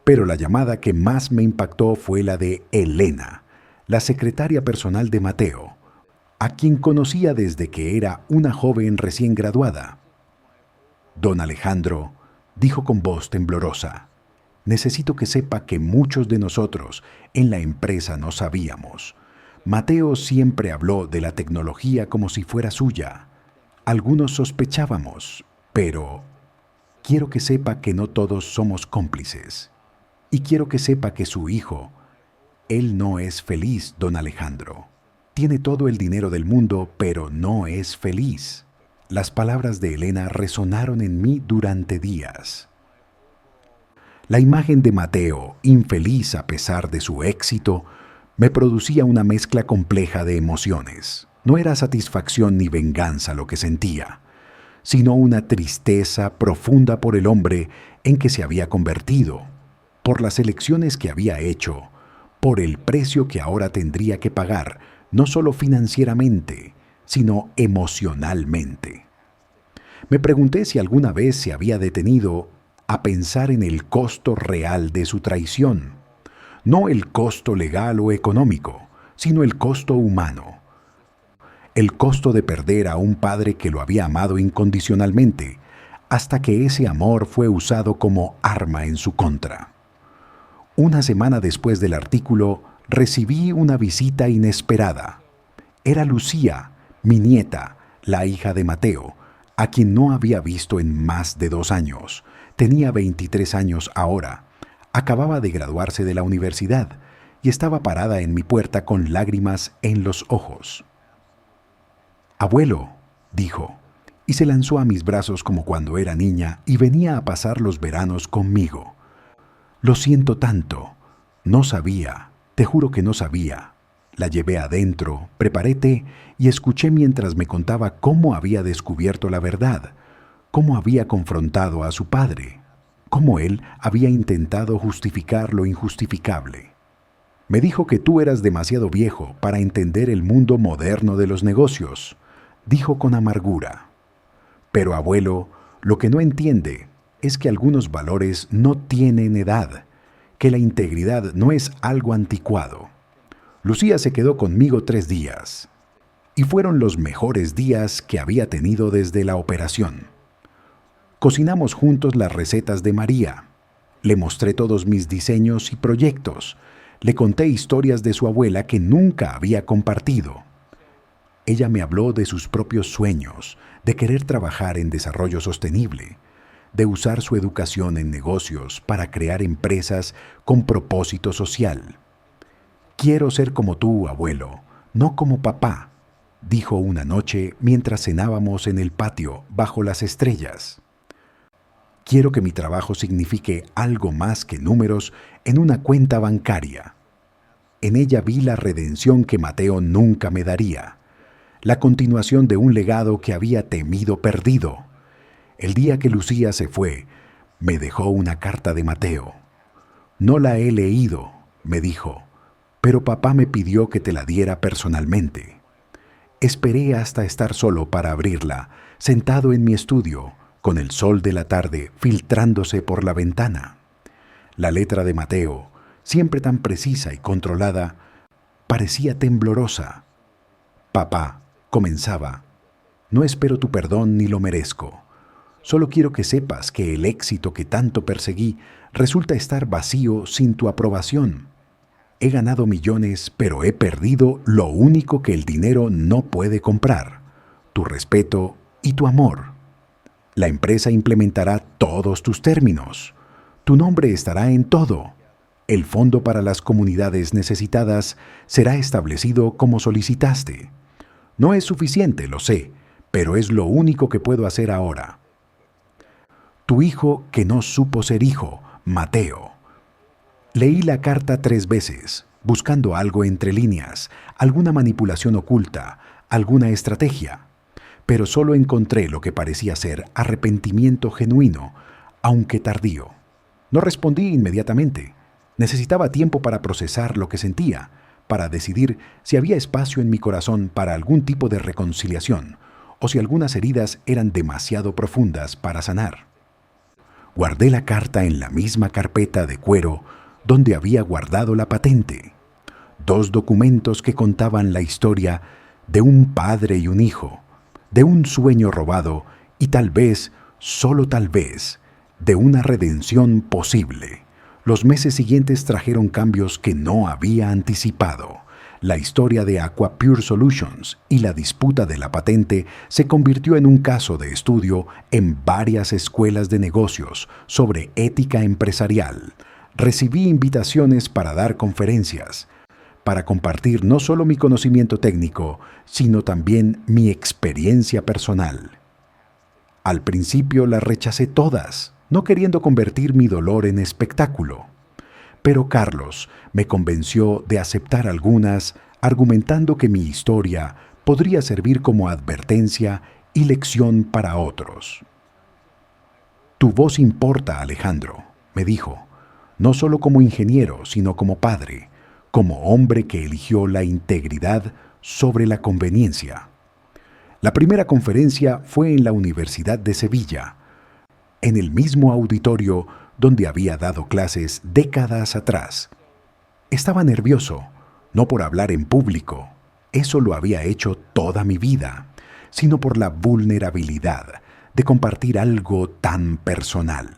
Pero la llamada que más me impactó fue la de Elena, la secretaria personal de Mateo, a quien conocía desde que era una joven recién graduada. «Don Alejandro», dijo con voz temblorosa, «necesito que sepa que muchos de nosotros en la empresa no sabíamos. Mateo siempre habló de la tecnología como si fuera suya. Algunos sospechábamos, pero quiero que sepa que no todos somos cómplices. Y quiero que sepa que su hijo, él no es feliz, don Alejandro. Tiene todo el dinero del mundo, pero no es feliz. Las palabras de Elena resonaron en mí durante días. La imagen de Mateo, infeliz a pesar de su éxito, me producía una mezcla compleja de emociones. No era satisfacción ni venganza lo que sentía, sino una tristeza profunda por el hombre en que se había convertido, por las elecciones que había hecho, por el precio que ahora tendría que pagar, no solo financieramente, sino emocionalmente. Me pregunté si alguna vez se había detenido a pensar en el costo real de su traición, no el costo legal o económico, sino el costo humano. El costo de perder a un padre que lo había amado incondicionalmente, hasta que ese amor fue usado como arma en su contra. Una semana después del artículo, recibí una visita inesperada. Era Lucía, mi nieta, la hija de Mateo, a quien no había visto en más de 2 años. Tenía 23 años ahora. Acababa de graduarse de la universidad y estaba parada en mi puerta con lágrimas en los ojos. «Abuelo», dijo, y se lanzó a mis brazos como cuando era niña y venía a pasar los veranos conmigo. «Lo siento tanto. No sabía, te juro que no sabía». La llevé adentro, preparé té y escuché mientras me contaba cómo había descubierto la verdad, cómo había confrontado a su padre, cómo él había intentado justificar lo injustificable. Me dijo que tú eras demasiado viejo para entender el mundo moderno de los negocios, dijo con amargura. Pero abuelo, lo que no entiende es que algunos valores no tienen edad, que la integridad no es algo anticuado. Lucía se quedó conmigo 3 días, y fueron los mejores días que había tenido desde la operación. Cocinamos juntos las recetas de María. Le mostré todos mis diseños y proyectos. Le conté historias de su abuela que nunca había compartido. Ella me habló de sus propios sueños, de querer trabajar en desarrollo sostenible, de usar su educación en negocios para crear empresas con propósito social. «Quiero ser como tú, abuelo, no como papá», dijo una noche mientras cenábamos en el patio bajo las estrellas. «Quiero que mi trabajo signifique algo más que números en una cuenta bancaria». En ella vi la redención que Mateo nunca me daría, la continuación de un legado que había temido perdido. El día que Lucía se fue, me dejó una carta de Mateo. «No la he leído», me dijo, «pero papá me pidió que te la diera personalmente». Esperé hasta estar solo para abrirla, sentado en mi estudio, con el sol de la tarde filtrándose por la ventana. La letra de Mateo, siempre tan precisa y controlada, parecía temblorosa. «Papá», comenzaba, «no espero tu perdón ni lo merezco. Solo quiero que sepas que el éxito que tanto perseguí resulta estar vacío sin tu aprobación. He ganado millones, pero he perdido lo único que el dinero no puede comprar: tu respeto y tu amor. La empresa implementará todos tus términos. Tu nombre estará en todo. El fondo para las comunidades necesitadas será establecido como solicitaste. No es suficiente, lo sé, pero es lo único que puedo hacer ahora. Tu hijo que no supo ser hijo, Mateo». Leí la carta 3 veces, buscando algo entre líneas, alguna manipulación oculta, alguna estrategia, pero solo encontré lo que parecía ser arrepentimiento genuino, aunque tardío. No respondí inmediatamente. Necesitaba tiempo para procesar lo que sentía, para decidir si había espacio en mi corazón para algún tipo de reconciliación, o si algunas heridas eran demasiado profundas para sanar. Guardé la carta en la misma carpeta de cuero donde había guardado la patente. 2 documentos que contaban la historia de un padre y un hijo, de un sueño robado y tal vez, solo tal vez, de una redención posible. Los meses siguientes trajeron cambios que no había anticipado. La historia de Aquapure Solutions y la disputa de la patente se convirtió en un caso de estudio en varias escuelas de negocios sobre ética empresarial. Recibí invitaciones para dar conferencias, para compartir no solo mi conocimiento técnico, sino también mi experiencia personal. Al principio las rechacé todas, no queriendo convertir mi dolor en espectáculo. Pero Carlos me convenció de aceptar algunas, argumentando que mi historia podría servir como advertencia y lección para otros. Tu voz importa, Alejandro, me dijo, no solo como ingeniero, sino como padre, como hombre que eligió la integridad sobre la conveniencia. La primera conferencia fue en la Universidad de Sevilla, en el mismo auditorio donde había dado clases décadas atrás. Estaba nervioso, no por hablar en público, eso lo había hecho toda mi vida, sino por la vulnerabilidad de compartir algo tan personal.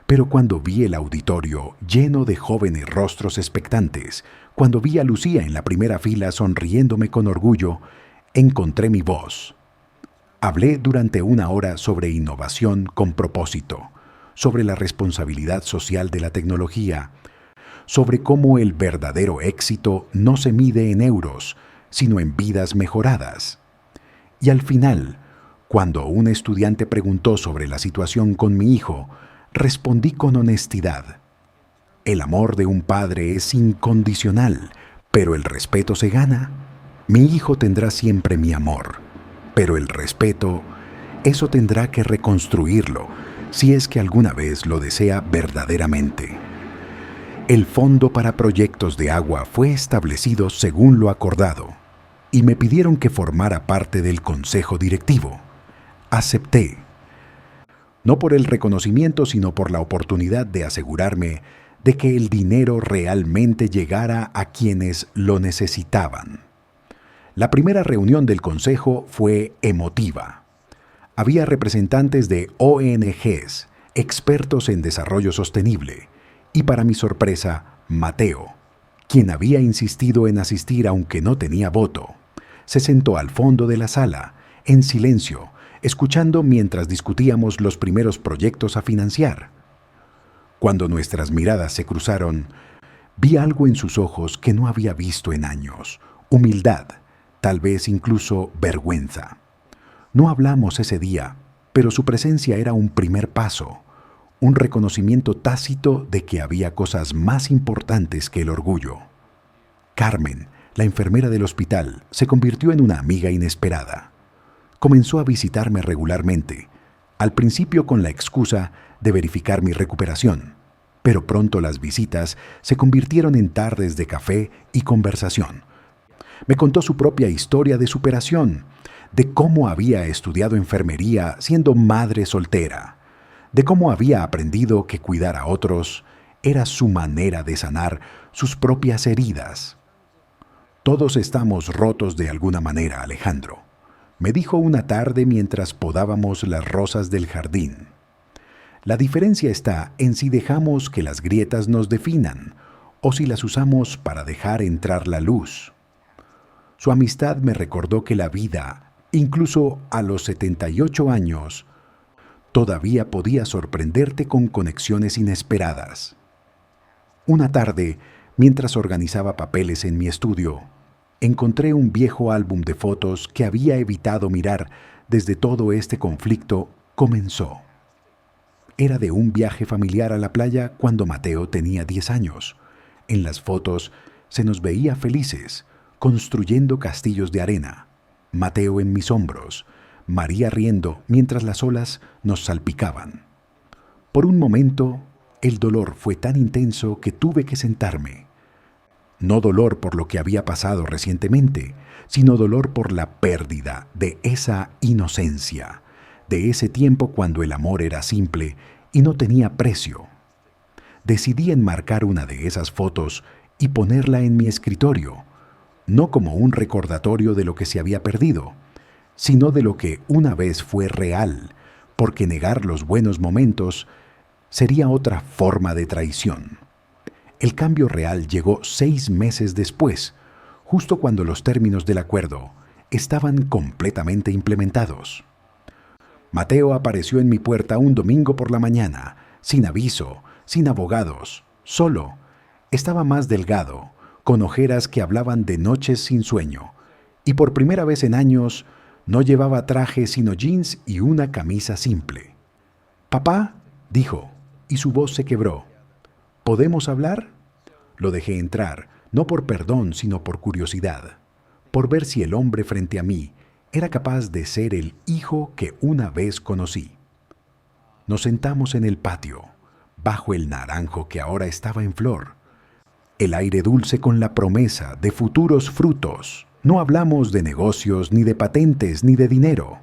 Pero cuando vi el auditorio lleno de jóvenes rostros expectantes, cuando vi a Lucía en la primera fila sonriéndome con orgullo, encontré mi voz. Hablé durante 1 hora sobre innovación con propósito, sobre la responsabilidad social de la tecnología, sobre cómo el verdadero éxito no se mide en euros, sino en vidas mejoradas. Y al final, cuando un estudiante preguntó sobre la situación con mi hijo, respondí con honestidad. El amor de un padre es incondicional, pero el respeto se gana. Mi hijo tendrá siempre mi amor, pero el respeto, eso tendrá que reconstruirlo, si es que alguna vez lo desea verdaderamente. El Fondo para Proyectos de Agua fue establecido según lo acordado, y me pidieron que formara parte del consejo directivo. Acepté. No por el reconocimiento, sino por la oportunidad de asegurarme de que el dinero realmente llegara a quienes lo necesitaban. La primera reunión del consejo fue emotiva. Había representantes de ONGs, expertos en desarrollo sostenible, y para mi sorpresa, Mateo, quien había insistido en asistir aunque no tenía voto, se sentó al fondo de la sala, en silencio, escuchando mientras discutíamos los primeros proyectos a financiar. Cuando nuestras miradas se cruzaron, vi algo en sus ojos que no había visto en años: humildad, tal vez incluso vergüenza. No hablamos ese día, pero su presencia era un primer paso, un reconocimiento tácito de que había cosas más importantes que el orgullo. Carmen, la enfermera del hospital, se convirtió en una amiga inesperada. Comenzó a visitarme regularmente, al principio con la excusa de verificar mi recuperación, pero pronto las visitas se convirtieron en tardes de café y conversación. Me contó su propia historia de superación, de cómo había estudiado enfermería siendo madre soltera, de cómo había aprendido que cuidar a otros era su manera de sanar sus propias heridas. Todos estamos rotos de alguna manera, Alejandro, me dijo una tarde mientras podábamos las rosas del jardín. La diferencia está en si dejamos que las grietas nos definan o si las usamos para dejar entrar la luz. Su amistad me recordó que la vida, incluso a los 78 años, todavía podía sorprenderte con conexiones inesperadas. Una tarde, mientras organizaba papeles en mi estudio, encontré un viejo álbum de fotos que había evitado mirar desde todo este conflicto comenzó. Era de un viaje familiar a la playa cuando Mateo tenía 10 años. En las fotos se nos veía felices, construyendo castillos de arena. Mateo en mis hombros, María riendo mientras las olas nos salpicaban. Por un momento, el dolor fue tan intenso que tuve que sentarme. No dolor por lo que había pasado recientemente, sino dolor por la pérdida de esa inocencia, de ese tiempo cuando el amor era simple y no tenía precio. Decidí enmarcar una de esas fotos y ponerla en mi escritorio, no como un recordatorio de lo que se había perdido, sino de lo que una vez fue real, porque negar los buenos momentos sería otra forma de traición. El cambio real llegó 6 meses después, justo cuando los términos del acuerdo estaban completamente implementados. Mateo apareció en mi puerta un domingo por la mañana, sin aviso, sin abogados, solo. Estaba más delgado, con ojeras que hablaban de noches sin sueño, y por primera vez en años no llevaba traje sino jeans y una camisa simple. «Papá», dijo, y su voz se quebró. «¿Podemos hablar?». Lo dejé entrar, no por perdón, sino por curiosidad, por ver si el hombre frente a mí era capaz de ser el hijo que una vez conocí. Nos sentamos en el patio, bajo el naranjo que ahora estaba en flor. El aire dulce con la promesa de futuros frutos. No hablamos de negocios, ni de patentes, ni de dinero.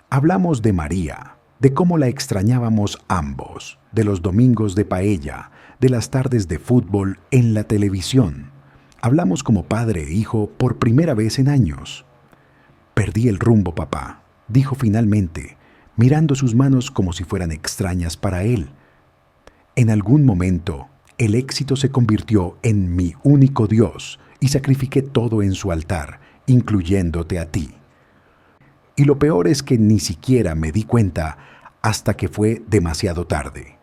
Hablamos de María, de cómo la extrañábamos ambos, de los domingos de paella, de las tardes de fútbol en la televisión. Hablamos como padre e hijo por primera vez en años. «Perdí el rumbo, papá», dijo finalmente, mirando sus manos como si fueran extrañas para él. «En algún momento, el éxito se convirtió en mi único Dios y sacrifiqué todo en su altar, incluyéndote a ti. Y lo peor es que ni siquiera me di cuenta hasta que fue demasiado tarde.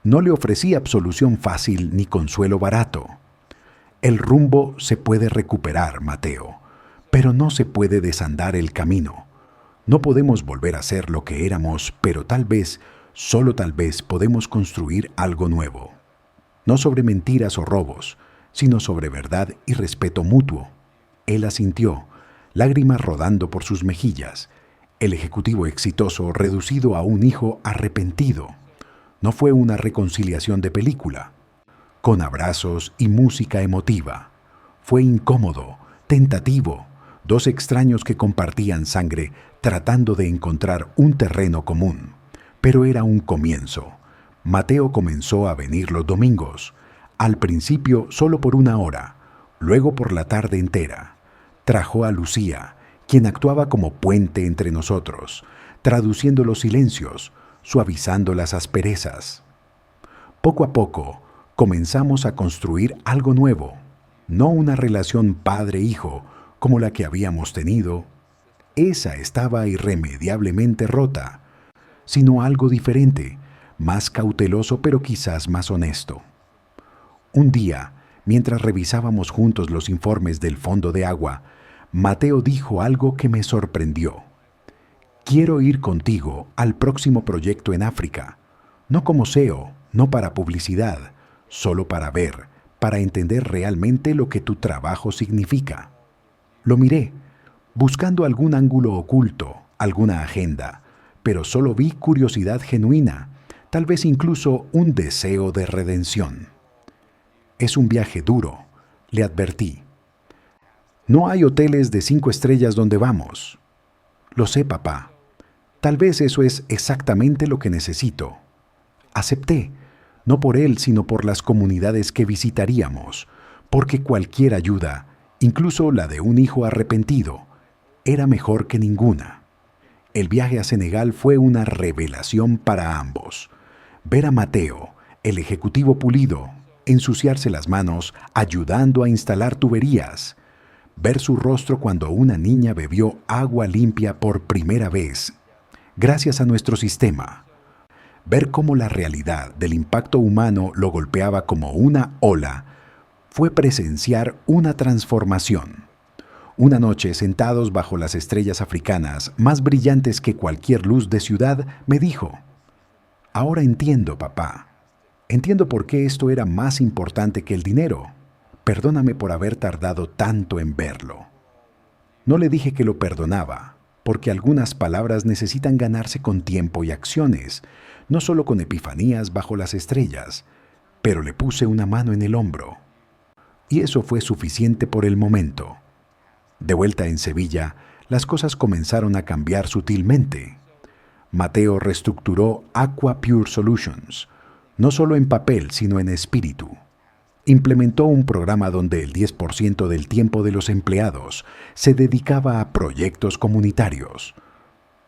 No le ofrecí absolución fácil ni consuelo barato. El rumbo se puede recuperar, Mateo, pero no se puede desandar el camino. No podemos volver a ser lo que éramos, pero tal vez, solo tal vez, podemos construir algo nuevo. No sobre mentiras o robos, sino sobre verdad y respeto mutuo». Él asintió, lágrimas rodando por sus mejillas. El ejecutivo exitoso reducido a un hijo arrepentido. No fue una reconciliación de película, con abrazos y música emotiva. Fue incómodo, tentativo, dos extraños que compartían sangre tratando de encontrar un terreno común. Pero era un comienzo. Mateo comenzó a venir los domingos, al principio solo por una hora, luego por la tarde entera. Trajo a Lucía, quien actuaba como puente entre nosotros, traduciendo los silencios, suavizando las asperezas. Poco a poco, comenzamos a construir algo nuevo, no una relación padre-hijo como la que habíamos tenido. Esa estaba irremediablemente rota, sino algo diferente, más cauteloso pero quizás más honesto. Un día, mientras revisábamos juntos los informes del fondo de agua, Mateo dijo algo que me sorprendió. «Quiero ir contigo al próximo proyecto en África, no como CEO, no para publicidad, solo para ver, para entender realmente lo que tu trabajo significa». Lo miré, buscando algún ángulo oculto, alguna agenda, pero solo vi curiosidad genuina, tal vez incluso un deseo de redención. «Es un viaje duro», le advertí. «No hay hoteles de 5 estrellas donde vamos». «Lo sé, papá. Tal vez eso es exactamente lo que necesito». Acepté, no por él, sino por las comunidades que visitaríamos, porque cualquier ayuda, incluso la de un hijo arrepentido, era mejor que ninguna. El viaje a Senegal fue una revelación para ambos. Ver a Mateo, el ejecutivo pulido, ensuciarse las manos ayudando a instalar tuberías. Ver su rostro cuando una niña bebió agua limpia por primera vez, gracias a nuestro sistema. Ver cómo la realidad del impacto humano lo golpeaba como una ola, fue presenciar una transformación. Una noche, sentados bajo las estrellas africanas, más brillantes que cualquier luz de ciudad, me dijo: «Ahora entiendo, papá. Entiendo por qué esto era más importante que el dinero. Perdóname por haber tardado tanto en verlo». No le dije que lo perdonaba, porque algunas palabras necesitan ganarse con tiempo y acciones, no solo con epifanías bajo las estrellas, pero le puse una mano en el hombro. Y eso fue suficiente por el momento. De vuelta en Sevilla, las cosas comenzaron a cambiar sutilmente. Mateo reestructuró Aqua Pure Solutions, no solo en papel, sino en espíritu. Implementó un programa donde el 10% del tiempo de los empleados se dedicaba a proyectos comunitarios.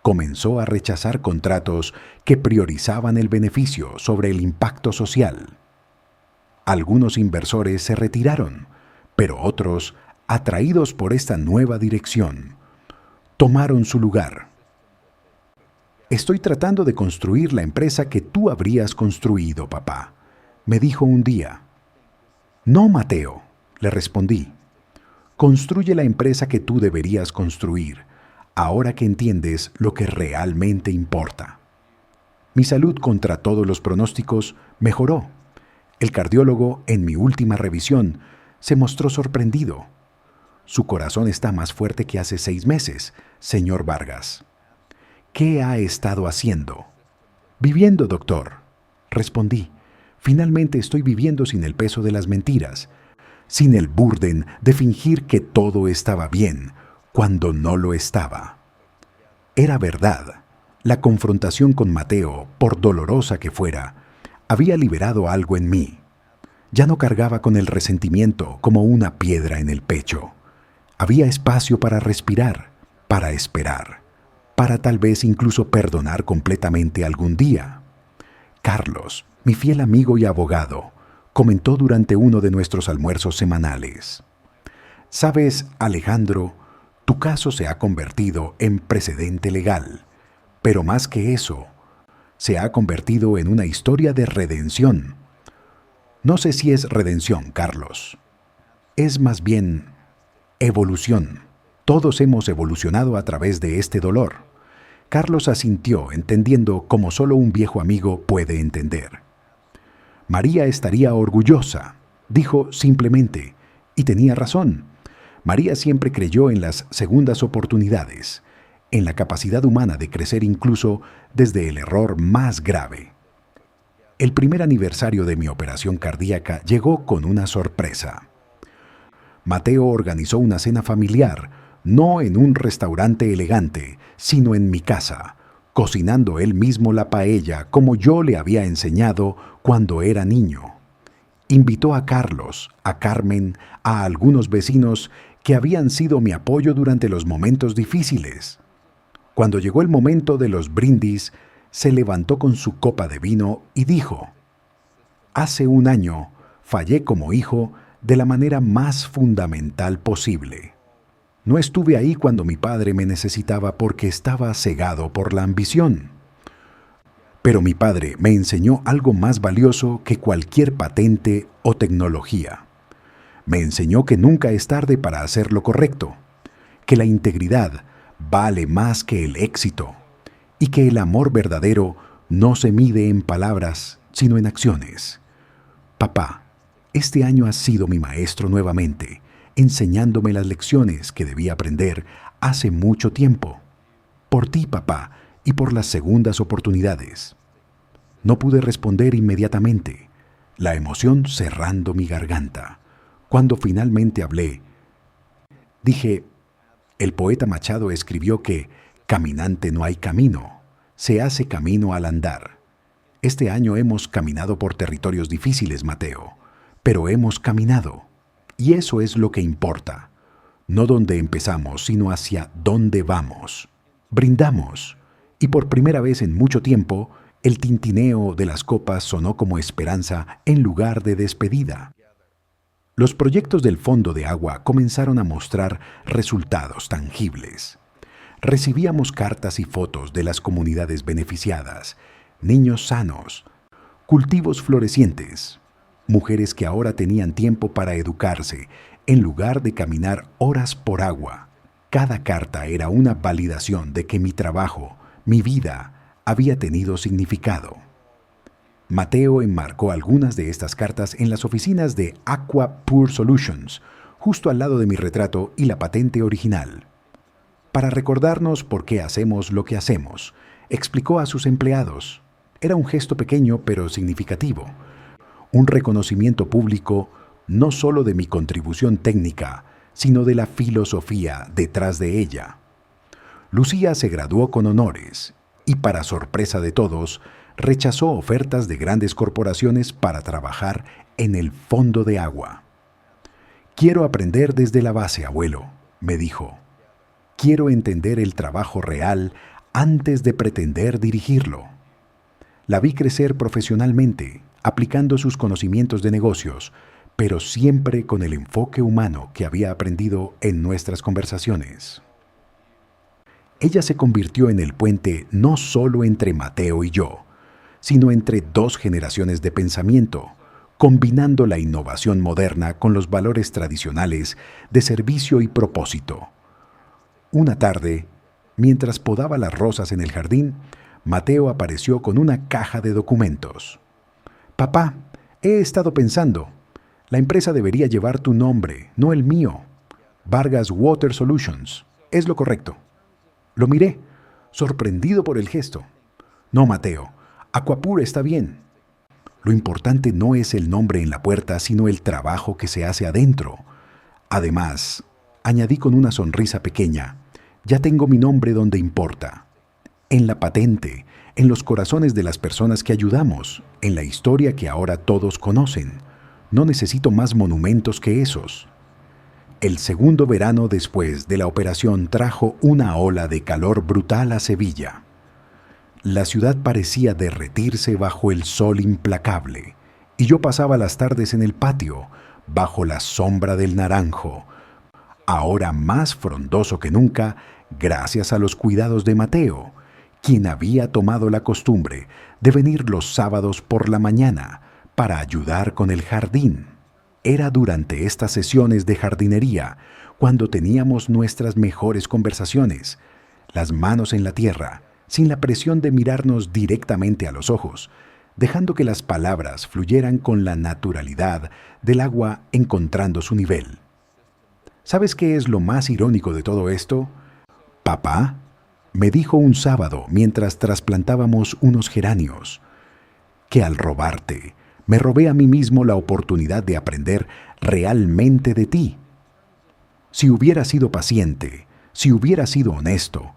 Comenzó a rechazar contratos que priorizaban el beneficio sobre el impacto social. Algunos inversores se retiraron, pero otros, atraídos por esta nueva dirección, tomaron su lugar. «Estoy tratando de construir la empresa que tú habrías construido, papá», me dijo un día. «No, Mateo, Le respondí. Construye la empresa que tú deberías construir, ahora que entiendes lo que realmente importa. Mi salud, contra todos los pronósticos, mejoró. El cardiólogo, en mi última revisión, se mostró sorprendido. Su corazón está más fuerte que hace 6 meses, señor Vargas. ¿Qué ha estado haciendo? Viviendo, doctor. Respondí. Finalmente estoy viviendo sin el peso de las mentiras, sin el burden de fingir que todo estaba bien cuando no lo estaba. Era verdad. La confrontación con Mateo, por dolorosa que fuera, había liberado algo en mí. Ya no cargaba con el resentimiento como una piedra en el pecho. Había espacio para respirar, para esperar, para tal vez incluso perdonar completamente algún día. Carlos, mi fiel amigo y abogado, comentó durante uno de nuestros almuerzos semanales. Sabes, Alejandro, tu caso se ha convertido en precedente legal, pero más que eso, se ha convertido en una historia de redención. No sé si es redención, Carlos. Es más bien evolución. Todos hemos evolucionado a través de este dolor. Carlos asintió, entendiendo como solo un viejo amigo puede entender. María estaría orgullosa, dijo simplemente, y tenía razón. María siempre creyó en las segundas oportunidades, en la capacidad humana de crecer incluso desde el error más grave. El primer aniversario de mi operación cardíaca llegó con una sorpresa. Mateo organizó una cena familiar, no en un restaurante elegante, sino en mi casa, cocinando él mismo la paella como yo le había enseñado cuando era niño. Invitó a Carlos, a Carmen, a algunos vecinos que habían sido mi apoyo durante los momentos difíciles. Cuando llegó el momento de los brindis, se levantó con su copa de vino y dijo: «Hace un año fallé como hijo de la manera más fundamental posible. No estuve ahí cuando mi padre me necesitaba porque estaba cegado por la ambición. Pero mi padre me enseñó algo más valioso que cualquier patente o tecnología. Me enseñó que nunca es tarde para hacer lo correcto, que la integridad vale más que el éxito y que el amor verdadero no se mide en palabras, sino en acciones. Papá, este año has sido mi maestro nuevamente, enseñándome las lecciones que debí aprender hace mucho tiempo. Por ti, papá, y por las segundas oportunidades». No pude responder inmediatamente, la emoción cerrando mi garganta. Cuando finalmente hablé, dije: «El poeta Machado escribió que caminante no hay camino, se hace camino al andar. Este año hemos caminado por territorios difíciles, Mateo, pero hemos caminado, y eso es lo que importa. No dónde empezamos, sino hacia dónde vamos. Brindamos, y por primera vez en mucho tiempo, el tintineo de las copas sonó como esperanza en lugar de despedida. Los proyectos del Fondo de Agua comenzaron a mostrar resultados tangibles. Recibíamos cartas y fotos de las comunidades beneficiadas, niños sanos, cultivos florecientes, mujeres que ahora tenían tiempo para educarse en lugar de caminar horas por agua. Cada carta era una validación de que mi trabajo, mi vida, había tenido significado. Mateo enmarcó algunas de estas cartas en las oficinas de Aqua Pure Solutions, justo al lado de mi retrato y la patente original. Para recordarnos por qué hacemos lo que hacemos, explicó a sus empleados. Era un gesto pequeño pero significativo. Un reconocimiento público no solo de mi contribución técnica, sino de la filosofía detrás de ella. Lucía se graduó con honores y, para sorpresa de todos, rechazó ofertas de grandes corporaciones para trabajar en el Fondo de Agua. «Quiero aprender desde la base, abuelo», me dijo. «Quiero entender el trabajo real antes de pretender dirigirlo». La vi crecer profesionalmente, aplicando sus conocimientos de negocios, pero siempre con el enfoque humano que había aprendido en nuestras conversaciones. Ella se convirtió en el puente no solo entre Mateo y yo, sino entre 2 generaciones de pensamiento, combinando la innovación moderna con los valores tradicionales de servicio y propósito. Una tarde, mientras podaba las rosas en el jardín, Mateo apareció con una caja de documentos. «Papá, he estado pensando. La empresa debería llevar tu nombre, no el mío. Vargas Water Solutions. Es lo correcto». Lo miré, sorprendido por el gesto. «No, Mateo. Aquapur está bien. Lo importante no es el nombre en la puerta, sino el trabajo que se hace adentro. Además», añadí con una sonrisa pequeña, «ya tengo mi nombre donde importa. En la patente, en los corazones de las personas que ayudamos, en la historia que ahora todos conocen. No necesito más monumentos que esos». El segundo verano después de la operación trajo una ola de calor brutal a Sevilla. La ciudad parecía derretirse bajo el sol implacable, y yo pasaba las tardes en el patio, bajo la sombra del naranjo, ahora más frondoso que nunca, gracias a los cuidados de Mateo, quien había tomado la costumbre de venir los sábados por la mañana para ayudar con el jardín. Era durante estas sesiones de jardinería cuando teníamos nuestras mejores conversaciones, las manos en la tierra, sin la presión de mirarnos directamente a los ojos, dejando que las palabras fluyeran con la naturalidad del agua encontrando su nivel. ¿Sabes qué es lo más irónico de todo esto? «Papá», me dijo un sábado mientras trasplantábamos unos geranios, «que al robarte, me robé a mí mismo la oportunidad de aprender realmente de ti. Si hubieras sido paciente, si hubieras sido honesto,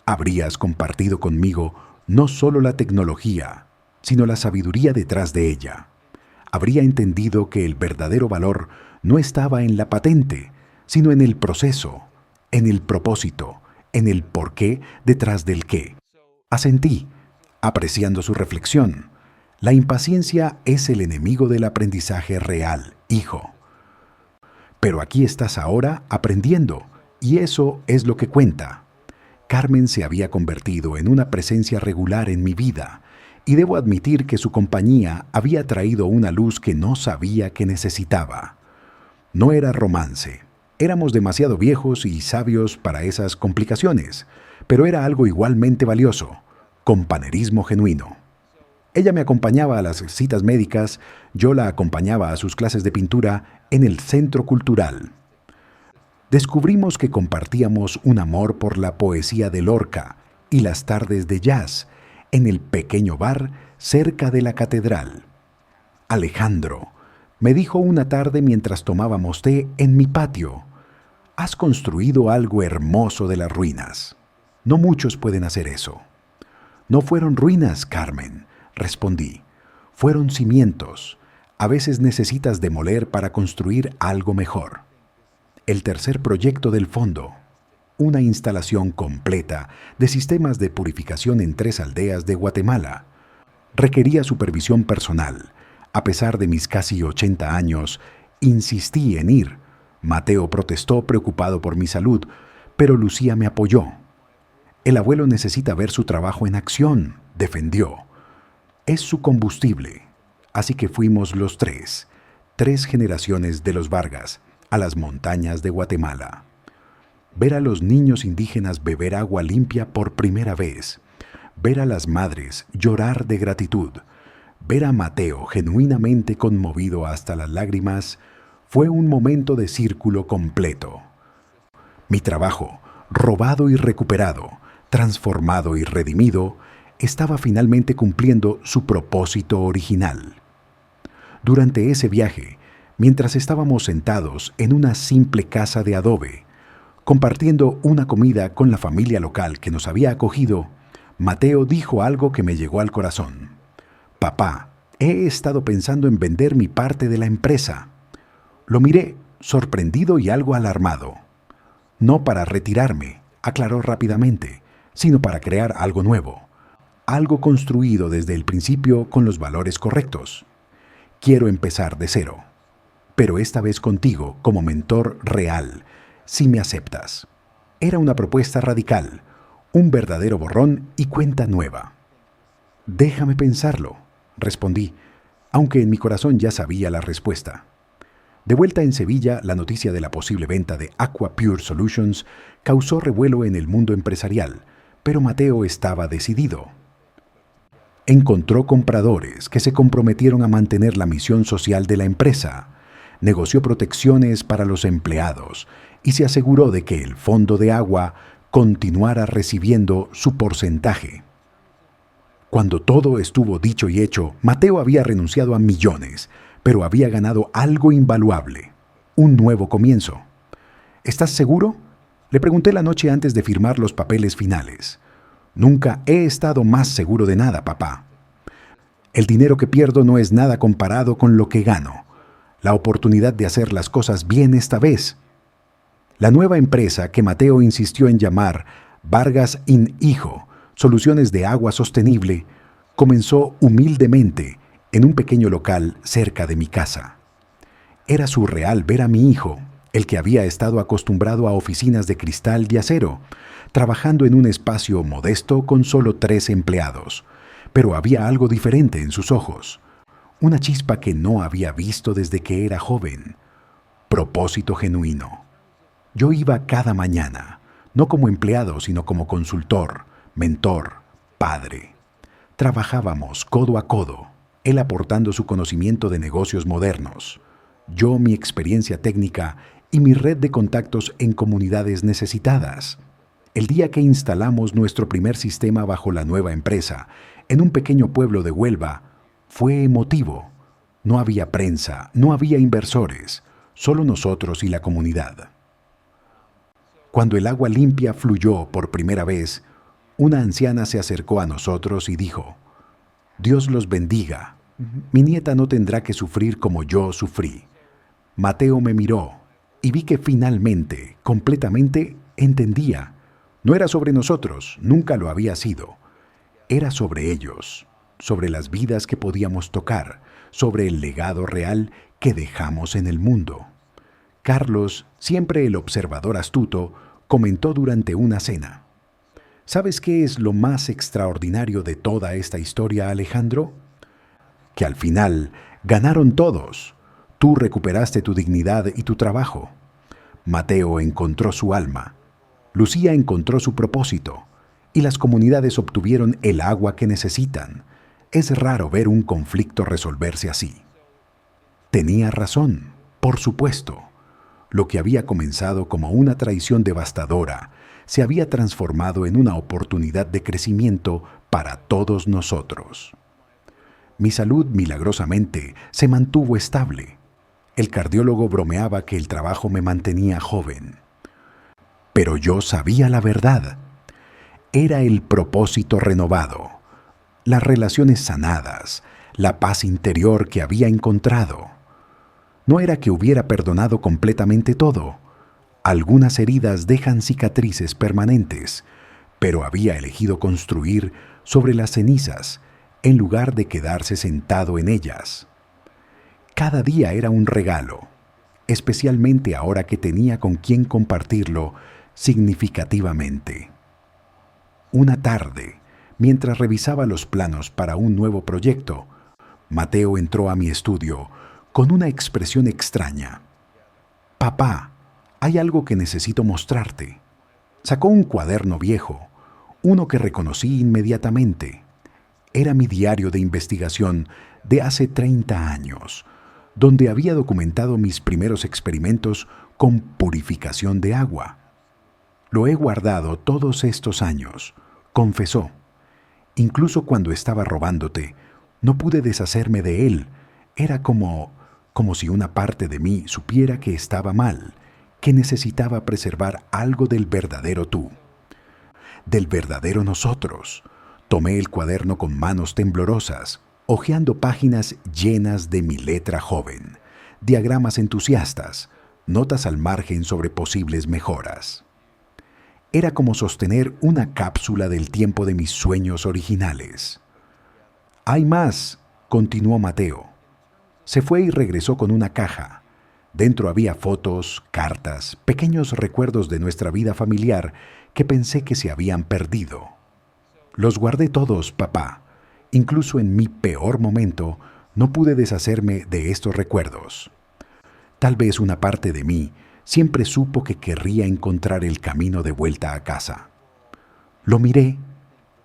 habrías compartido conmigo no solo la tecnología, sino la sabiduría detrás de ella. Habría entendido que el verdadero valor no estaba en la patente, sino en el proceso, en el propósito, en el porqué detrás del qué». Asentí, apreciando su reflexión. «La impaciencia es el enemigo del aprendizaje real, hijo. Pero aquí estás ahora aprendiendo, y eso es lo que cuenta». Carmen se había convertido en una presencia regular en mi vida, y debo admitir que su compañía había traído una luz que no sabía que necesitaba. No era romance. Éramos demasiado viejos y sabios para esas complicaciones, pero era algo igualmente valioso, compañerismo genuino. Ella me acompañaba a las citas médicas, yo la acompañaba a sus clases de pintura en el Centro Cultural. Descubrimos que compartíamos un amor por la poesía de Lorca y las tardes de jazz en el pequeño bar cerca de la catedral. «Alejandro», me dijo una tarde mientras tomábamos té en mi patio, «has construido algo hermoso de las ruinas. No muchos pueden hacer eso». «No fueron ruinas, Carmen», respondí. «Fueron cimientos. A veces necesitas demoler para construir algo mejor». El tercer proyecto del fondo, una instalación completa de sistemas de purificación en 3 aldeas de Guatemala, requería supervisión personal. A pesar de mis casi 80 años, insistí en ir. Mateo protestó preocupado por mi salud, pero Lucía me apoyó. «El abuelo necesita ver su trabajo en acción», defendió. «Es su combustible». Así que fuimos los 3 generaciones de los Vargas, a las montañas de Guatemala. Ver a los niños indígenas beber agua limpia por primera vez, ver a las madres llorar de gratitud, ver a Mateo genuinamente conmovido hasta las lágrimas, fue un momento de círculo completo. Mi trabajo, robado y recuperado, transformado y redimido, estaba finalmente cumpliendo su propósito original. Durante ese viaje, mientras estábamos sentados en una simple casa de adobe, compartiendo una comida con la familia local que nos había acogido, Mateo dijo algo que me llegó al corazón. «Papá, he estado pensando en vender mi parte de la empresa». Lo miré, sorprendido y algo alarmado. «No para retirarme», aclaró rápidamente, «sino para crear algo nuevo, algo construido desde el principio con los valores correctos. Quiero empezar de cero, pero esta vez contigo como mentor real, si me aceptas». Era una propuesta radical, un verdadero borrón y cuenta nueva. «Déjame pensarlo», respondí. aunque en mi corazón ya sabía la respuesta. De vuelta en Sevilla, la noticia de la posible venta de Aqua Pure Solutions causó revuelo en el mundo empresarial, pero Mateo estaba decidido. Encontró compradores que se comprometieron a mantener la misión social de la empresa, negoció protecciones para los empleados y se aseguró de que el fondo de agua continuara recibiendo su porcentaje. Cuando todo estuvo dicho y hecho, Mateo había renunciado a millones, pero había ganado algo invaluable, un nuevo comienzo. ¿Estás seguro?, le pregunté la noche antes de firmar los papeles finales. Nunca he estado más seguro de nada, papá. El dinero que pierdo no es nada comparado con lo que gano. La oportunidad de hacer las cosas bien esta vez. La nueva empresa que Mateo insistió en llamar Vargas Hijo, Soluciones de Agua Sostenible, comenzó humildemente en un pequeño local cerca de mi casa. Era surreal ver a mi hijo, el que había estado acostumbrado a oficinas de cristal y acero, trabajando en un espacio modesto con solo 3 empleados. Pero había algo diferente en sus ojos, una chispa que no había visto desde que era joven. Propósito genuino. Yo iba cada mañana, no como empleado, sino como consultor, mentor, padre. Trabajábamos codo a codo, él aportando su conocimiento de negocios modernos, yo mi experiencia técnica y mi red de contactos en comunidades necesitadas. El día que instalamos nuestro primer sistema bajo la nueva empresa, en un pequeño pueblo de Huelva, fue emotivo. No había prensa, no había inversores, solo nosotros y la comunidad. Cuando el agua limpia fluyó por primera vez, una anciana se acercó a nosotros y dijo: «Dios los bendiga. Mi nieta no tendrá que sufrir como yo sufrí». Mateo me miró y vi que finalmente, completamente, entendía. No era sobre nosotros, nunca lo había sido. Era sobre ellos, sobre las vidas que podíamos tocar, sobre el legado real que dejamos en el mundo. Carlos, siempre el observador astuto, comentó durante una cena: ¿sabes qué es lo más extraordinario de toda esta historia, Alejandro? Que al final ganaron todos. Tú recuperaste tu dignidad y tu trabajo. Mateo encontró su alma. Lucía encontró su propósito. Y las comunidades obtuvieron el agua que necesitan. Es raro ver un conflicto resolverse así. Tenía razón, por supuesto. Lo que había comenzado como una traición devastadora se había transformado en una oportunidad de crecimiento para todos nosotros. Mi salud milagrosamente se mantuvo estable. El cardiólogo bromeaba que el trabajo me mantenía joven. Pero yo sabía la verdad. Era el propósito renovado, las relaciones sanadas, la paz interior que había encontrado. No era que hubiera perdonado completamente todo. Algunas heridas dejan cicatrices permanentes, pero había elegido construir sobre las cenizas en lugar de quedarse sentado en ellas. Cada día era un regalo, especialmente ahora que tenía con quien compartirlo significativamente. Una tarde, mientras revisaba los planos para un nuevo proyecto, Mateo entró a mi estudio con una expresión extraña. «Papá, hay algo que necesito mostrarte». Sacó un cuaderno viejo, uno que reconocí inmediatamente. Era mi diario de investigación de hace 30 años, donde había documentado mis primeros experimentos con purificación de agua. «Lo he guardado todos estos años», confesó. «Incluso cuando estaba robándote, no pude deshacerme de él. Era como si una parte de mí supiera que estaba mal, que necesitaba preservar algo del verdadero tú, del verdadero nosotros». Tomé el cuaderno con manos temblorosas, hojeando páginas llenas de mi letra joven, diagramas entusiastas, notas al margen sobre posibles mejoras. Era como sostener una cápsula del tiempo de mis sueños originales. «Hay más», continuó Mateo. Se fue y regresó con una caja. Dentro había fotos, cartas, pequeños recuerdos de nuestra vida familiar que pensé que se habían perdido. «Los guardé todos, papá. Incluso en mi peor momento, No pude deshacerme de estos recuerdos. Tal vez una parte de mí siempre supo que querría encontrar el camino de vuelta a casa. Lo miré,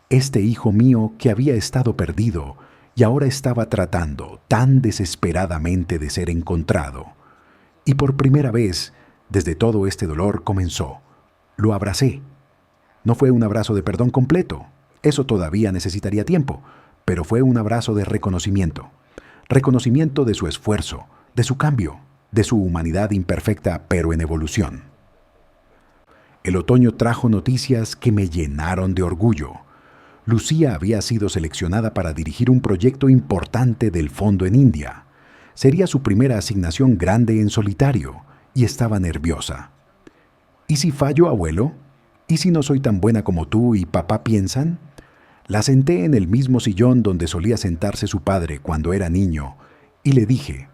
este hijo mío que había estado perdido y ahora estaba tratando tan desesperadamente de ser encontrado. Y por primera vez, desde todo este dolor comenzó. Lo abracé. No fue un abrazo de perdón completo, eso todavía necesitaría tiempo, pero fue un abrazo de reconocimiento. Reconocimiento de su esfuerzo, de su cambio, de su humanidad imperfecta pero en evolución. El otoño trajo noticias que me llenaron de orgullo. Lucía había sido seleccionada para dirigir un proyecto importante del fondo en India. Sería su primera asignación grande en solitario y estaba nerviosa. ¿Y si fallo, abuelo? ¿Y si no soy tan buena como tú y papá piensan? La senté en el mismo sillón donde solía sentarse su padre cuando era niño y le dije: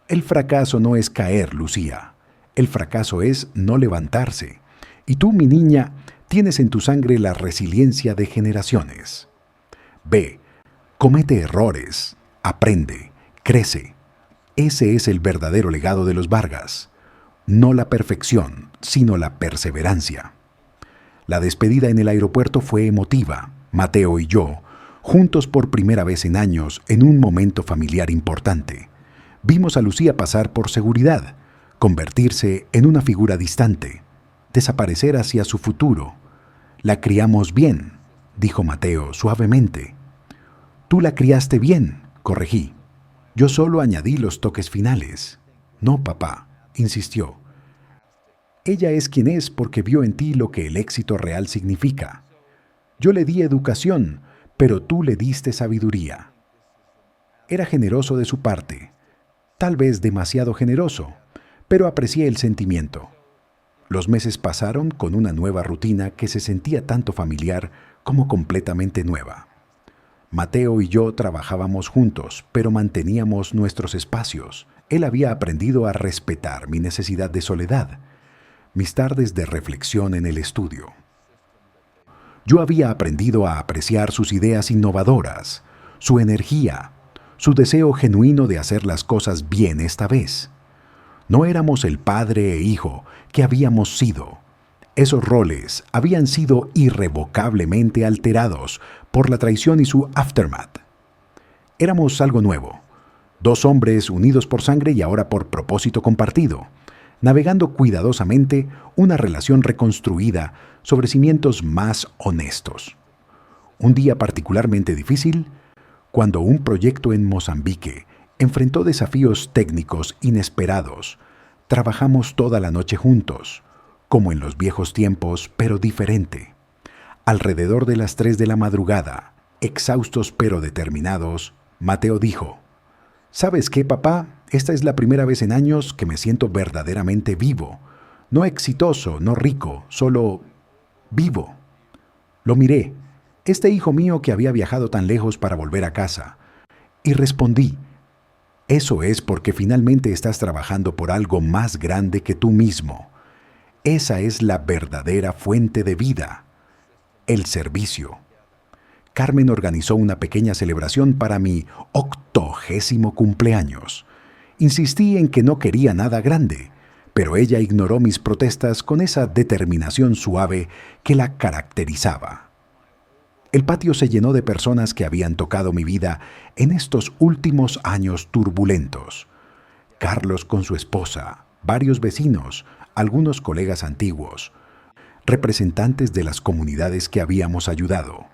el fracaso no es caer, Lucía. El fracaso es no levantarse. Y tú, mi niña, tienes en tu sangre la resiliencia de generaciones. Ve, comete errores, aprende, crece. Ese es el verdadero legado de los Vargas. No la perfección, sino la perseverancia. La despedida en el aeropuerto fue emotiva. Mateo y yo, juntos por primera vez en años, en un momento familiar importante. Vimos a Lucía pasar por seguridad, convertirse en una figura distante, desaparecer hacia su futuro. La criamos bien, dijo Mateo suavemente. Tú la criaste bien, corregí. Yo solo añadí los toques finales. No, papá, insistió. Ella es quien es porque vio en ti lo que el éxito real significa. Yo le di educación, pero tú le diste sabiduría. Era generoso de su parte, tal vez demasiado generoso, pero aprecié el sentimiento. Los meses pasaron con una nueva rutina que se sentía tanto familiar como completamente nueva. Mateo y yo trabajábamos juntos, pero manteníamos nuestros espacios. Él había aprendido a respetar mi necesidad de soledad, mis tardes de reflexión en el estudio. Yo había aprendido a apreciar sus ideas innovadoras, su energía, su deseo genuino de hacer las cosas bien esta vez. No éramos el padre e hijo que habíamos sido. Esos roles habían sido irrevocablemente alterados por la traición y su aftermath. Éramos algo nuevo, dos hombres unidos por sangre y ahora por propósito compartido, navegando cuidadosamente una relación reconstruida sobre cimientos más honestos. Un día particularmente difícil, cuando un proyecto en Mozambique enfrentó desafíos técnicos inesperados, trabajamos toda la noche juntos, como en los viejos tiempos, pero diferente. Alrededor de las 3 de la madrugada, exhaustos pero determinados, Mateo dijo: ¿sabes qué, papá? Esta es la primera vez en años que me siento verdaderamente vivo. No exitoso, no rico, solo vivo. Lo miré, este hijo mío que había viajado tan lejos para volver a casa, y respondí: eso es porque finalmente estás trabajando por algo más grande que tú mismo. Esa es la verdadera fuente de vida, el servicio. Carmen organizó una pequeña celebración para mi 80º cumpleaños. Insistí en que no quería nada grande, pero ella ignoró mis protestas con esa determinación suave que la caracterizaba. El patio se llenó de personas que habían tocado mi vida en estos últimos años turbulentos. Carlos con su esposa, varios vecinos, algunos colegas antiguos, representantes de las comunidades que habíamos ayudado.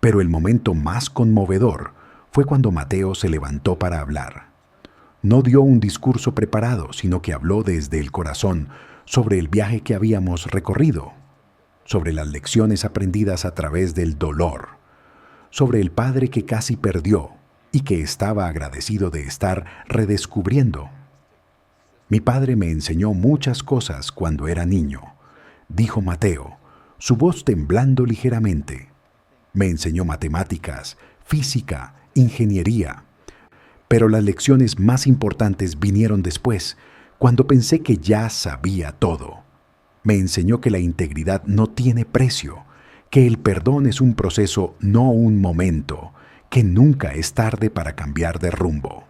Pero el momento más conmovedor fue cuando Mateo se levantó para hablar. No dio un discurso preparado, sino que habló desde el corazón sobre el viaje que habíamos recorrido, sobre las lecciones aprendidas a través del dolor, sobre el padre que casi perdió y que estaba agradecido de estar redescubriendo. Mi padre me enseñó muchas cosas cuando era niño, dijo Mateo, su voz temblando ligeramente. Me enseñó matemáticas, física, ingeniería. Pero las lecciones más importantes vinieron después, cuando pensé que ya sabía todo. Me enseñó que la integridad no tiene precio, que el perdón es un proceso, no un momento, que nunca es tarde para cambiar de rumbo.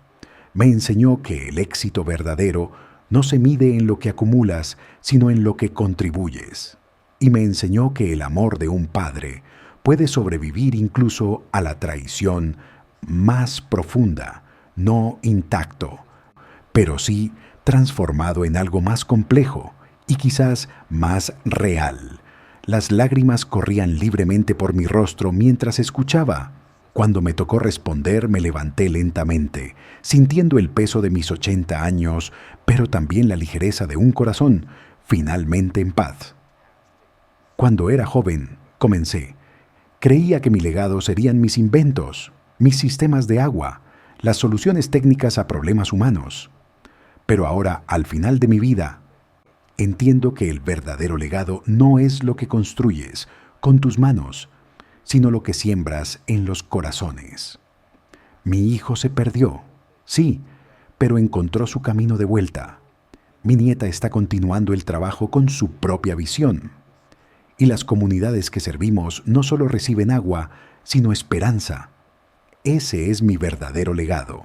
Me enseñó que el éxito verdadero no se mide en lo que acumulas, sino en lo que contribuyes. Y me enseñó que el amor de un padre puede sobrevivir incluso a la traición más profunda, no intacto, pero sí transformado en algo más complejo y quizás más real. Las lágrimas corrían libremente por mi rostro mientras escuchaba. Cuando me tocó responder, me levanté lentamente, sintiendo el peso de mis 80 años, pero también la ligereza de un corazón, finalmente en paz. Cuando era joven, comencé. Creía que mi legado serían mis inventos, mis sistemas de agua, las soluciones técnicas a problemas humanos. Pero ahora, al final de mi vida, entiendo que el verdadero legado no es lo que construyes con tus manos, sino lo que siembras en los corazones. Mi hijo se perdió, sí, pero encontró su camino de vuelta. Mi nieta está continuando el trabajo con su propia visión. Y las comunidades que servimos no solo reciben agua, sino esperanza. Ese es mi verdadero legado.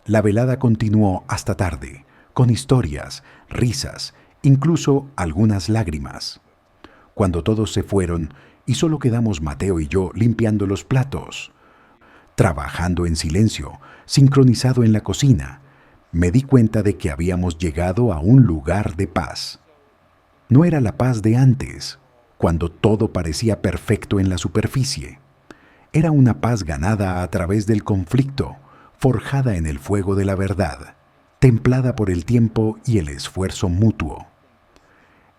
La velada continuó hasta tarde, con historias, risas, incluso algunas lágrimas. Cuando todos se fueron y solo quedamos Mateo y yo limpiando los platos, trabajando en silencio, sincronizado en la cocina, me di cuenta de que habíamos llegado a un lugar de paz. No era la paz de antes, cuando todo parecía perfecto en la superficie. Era una paz ganada a través del conflicto, forjada en el fuego de la verdad, templada por el tiempo y el esfuerzo mutuo.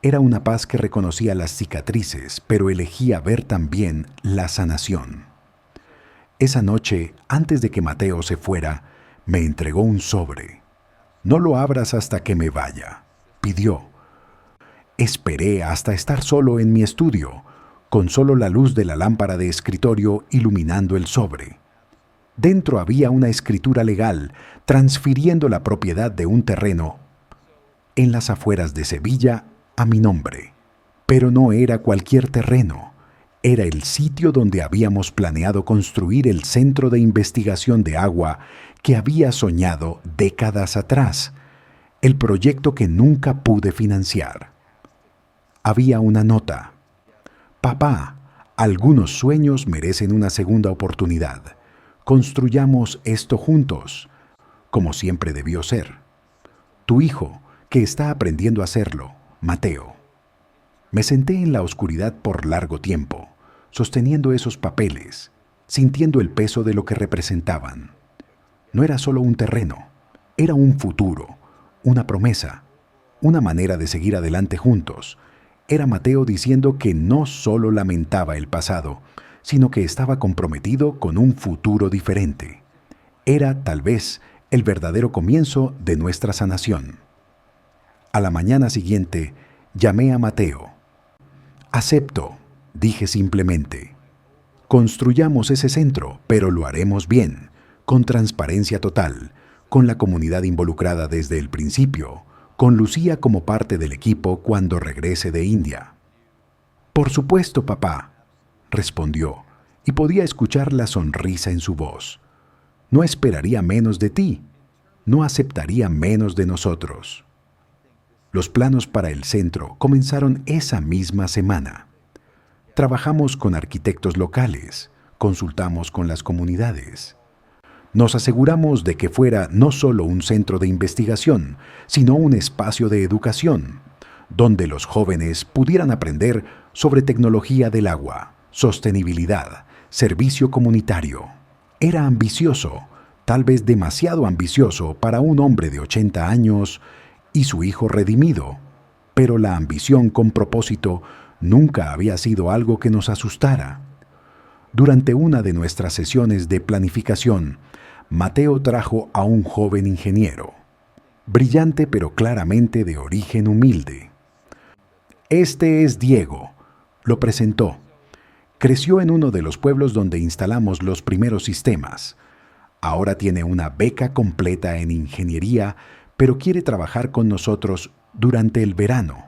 Era una paz que reconocía las cicatrices, pero elegía ver también la sanación. Esa noche, antes de que Mateo se fuera, me entregó un sobre. «No lo abras hasta que me vaya», pidió. Esperé hasta estar solo en mi estudio, con solo la luz de la lámpara de escritorio iluminando el sobre. Dentro había una escritura legal transfiriendo la propiedad de un terreno en las afueras de Sevilla a mi nombre. Pero no era cualquier terreno, era el sitio donde habíamos planeado construir el centro de investigación de agua que había soñado décadas atrás, el proyecto que nunca pude financiar. Había una nota: «Papá, algunos sueños merecen una segunda oportunidad. Construyamos esto juntos, como siempre debió ser. Tu hijo, que está aprendiendo a hacerlo, Mateo». Me senté en la oscuridad por largo tiempo, sosteniendo esos papeles, sintiendo el peso de lo que representaban. No era solo un terreno, era un futuro, una promesa, una manera de seguir adelante juntos. Era Mateo diciendo que no solo lamentaba el pasado, sino que estaba comprometido con un futuro diferente. Era, tal vez, el verdadero comienzo de nuestra sanación. A la mañana siguiente, llamé a Mateo. «Acepto», dije simplemente. «Construyamos ese centro, pero lo haremos bien, con transparencia total, con la comunidad involucrada desde el principio, con Lucía como parte del equipo cuando regrese de India». «Por supuesto, papá», respondió, y podía escuchar la sonrisa en su voz. «No esperaría menos de ti, no aceptaría menos de nosotros». Los planos para el centro comenzaron esa misma semana. Trabajamos con arquitectos locales, consultamos con las comunidades. Nos aseguramos de que fuera no solo un centro de investigación, sino un espacio de educación, donde los jóvenes pudieran aprender sobre tecnología del agua, sostenibilidad, servicio comunitario. Era ambicioso, tal vez demasiado ambicioso para un hombre de 80 años y su hijo redimido, pero la ambición con propósito nunca había sido algo que nos asustara. Durante una de nuestras sesiones de planificación, Mateo trajo a un joven ingeniero, brillante pero claramente de origen humilde. «Este es Diego», lo presentó. Creció en uno de los pueblos donde instalamos los primeros sistemas. Ahora tiene una beca completa en ingeniería, pero quiere trabajar con nosotros durante el verano.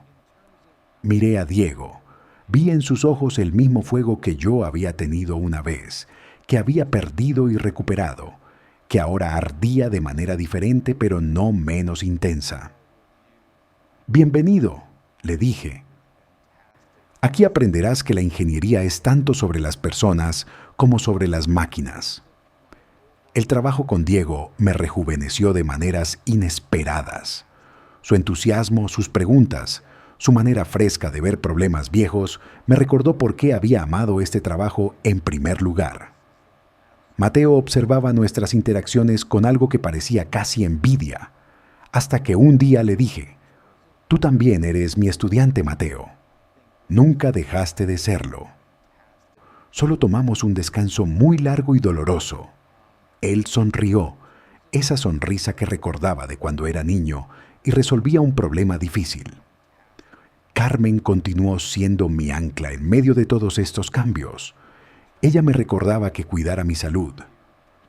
Miré a Diego. Vi en sus ojos el mismo fuego que yo había tenido una vez. que había perdido y recuperado, que ahora ardía de manera diferente pero no menos intensa. «Bienvenido», le dije. «Aquí aprenderás que la ingeniería es tanto sobre las personas como sobre las máquinas». El trabajo con Diego me rejuveneció de maneras inesperadas. Su entusiasmo, sus preguntas, su manera fresca de ver problemas viejos me recordó por qué había amado este trabajo en primer lugar. Mateo observaba nuestras interacciones con algo que parecía casi envidia, hasta que un día le dije: «Tú también eres mi estudiante, Mateo. Nunca dejaste de serlo». Solo tomamos un descanso muy largo y doloroso. Él sonrió, esa sonrisa que recordaba de cuando era niño y resolvía un problema difícil. Carmen continuó siendo mi ancla en medio de todos estos cambios. Ella me recordaba que cuidara mi salud,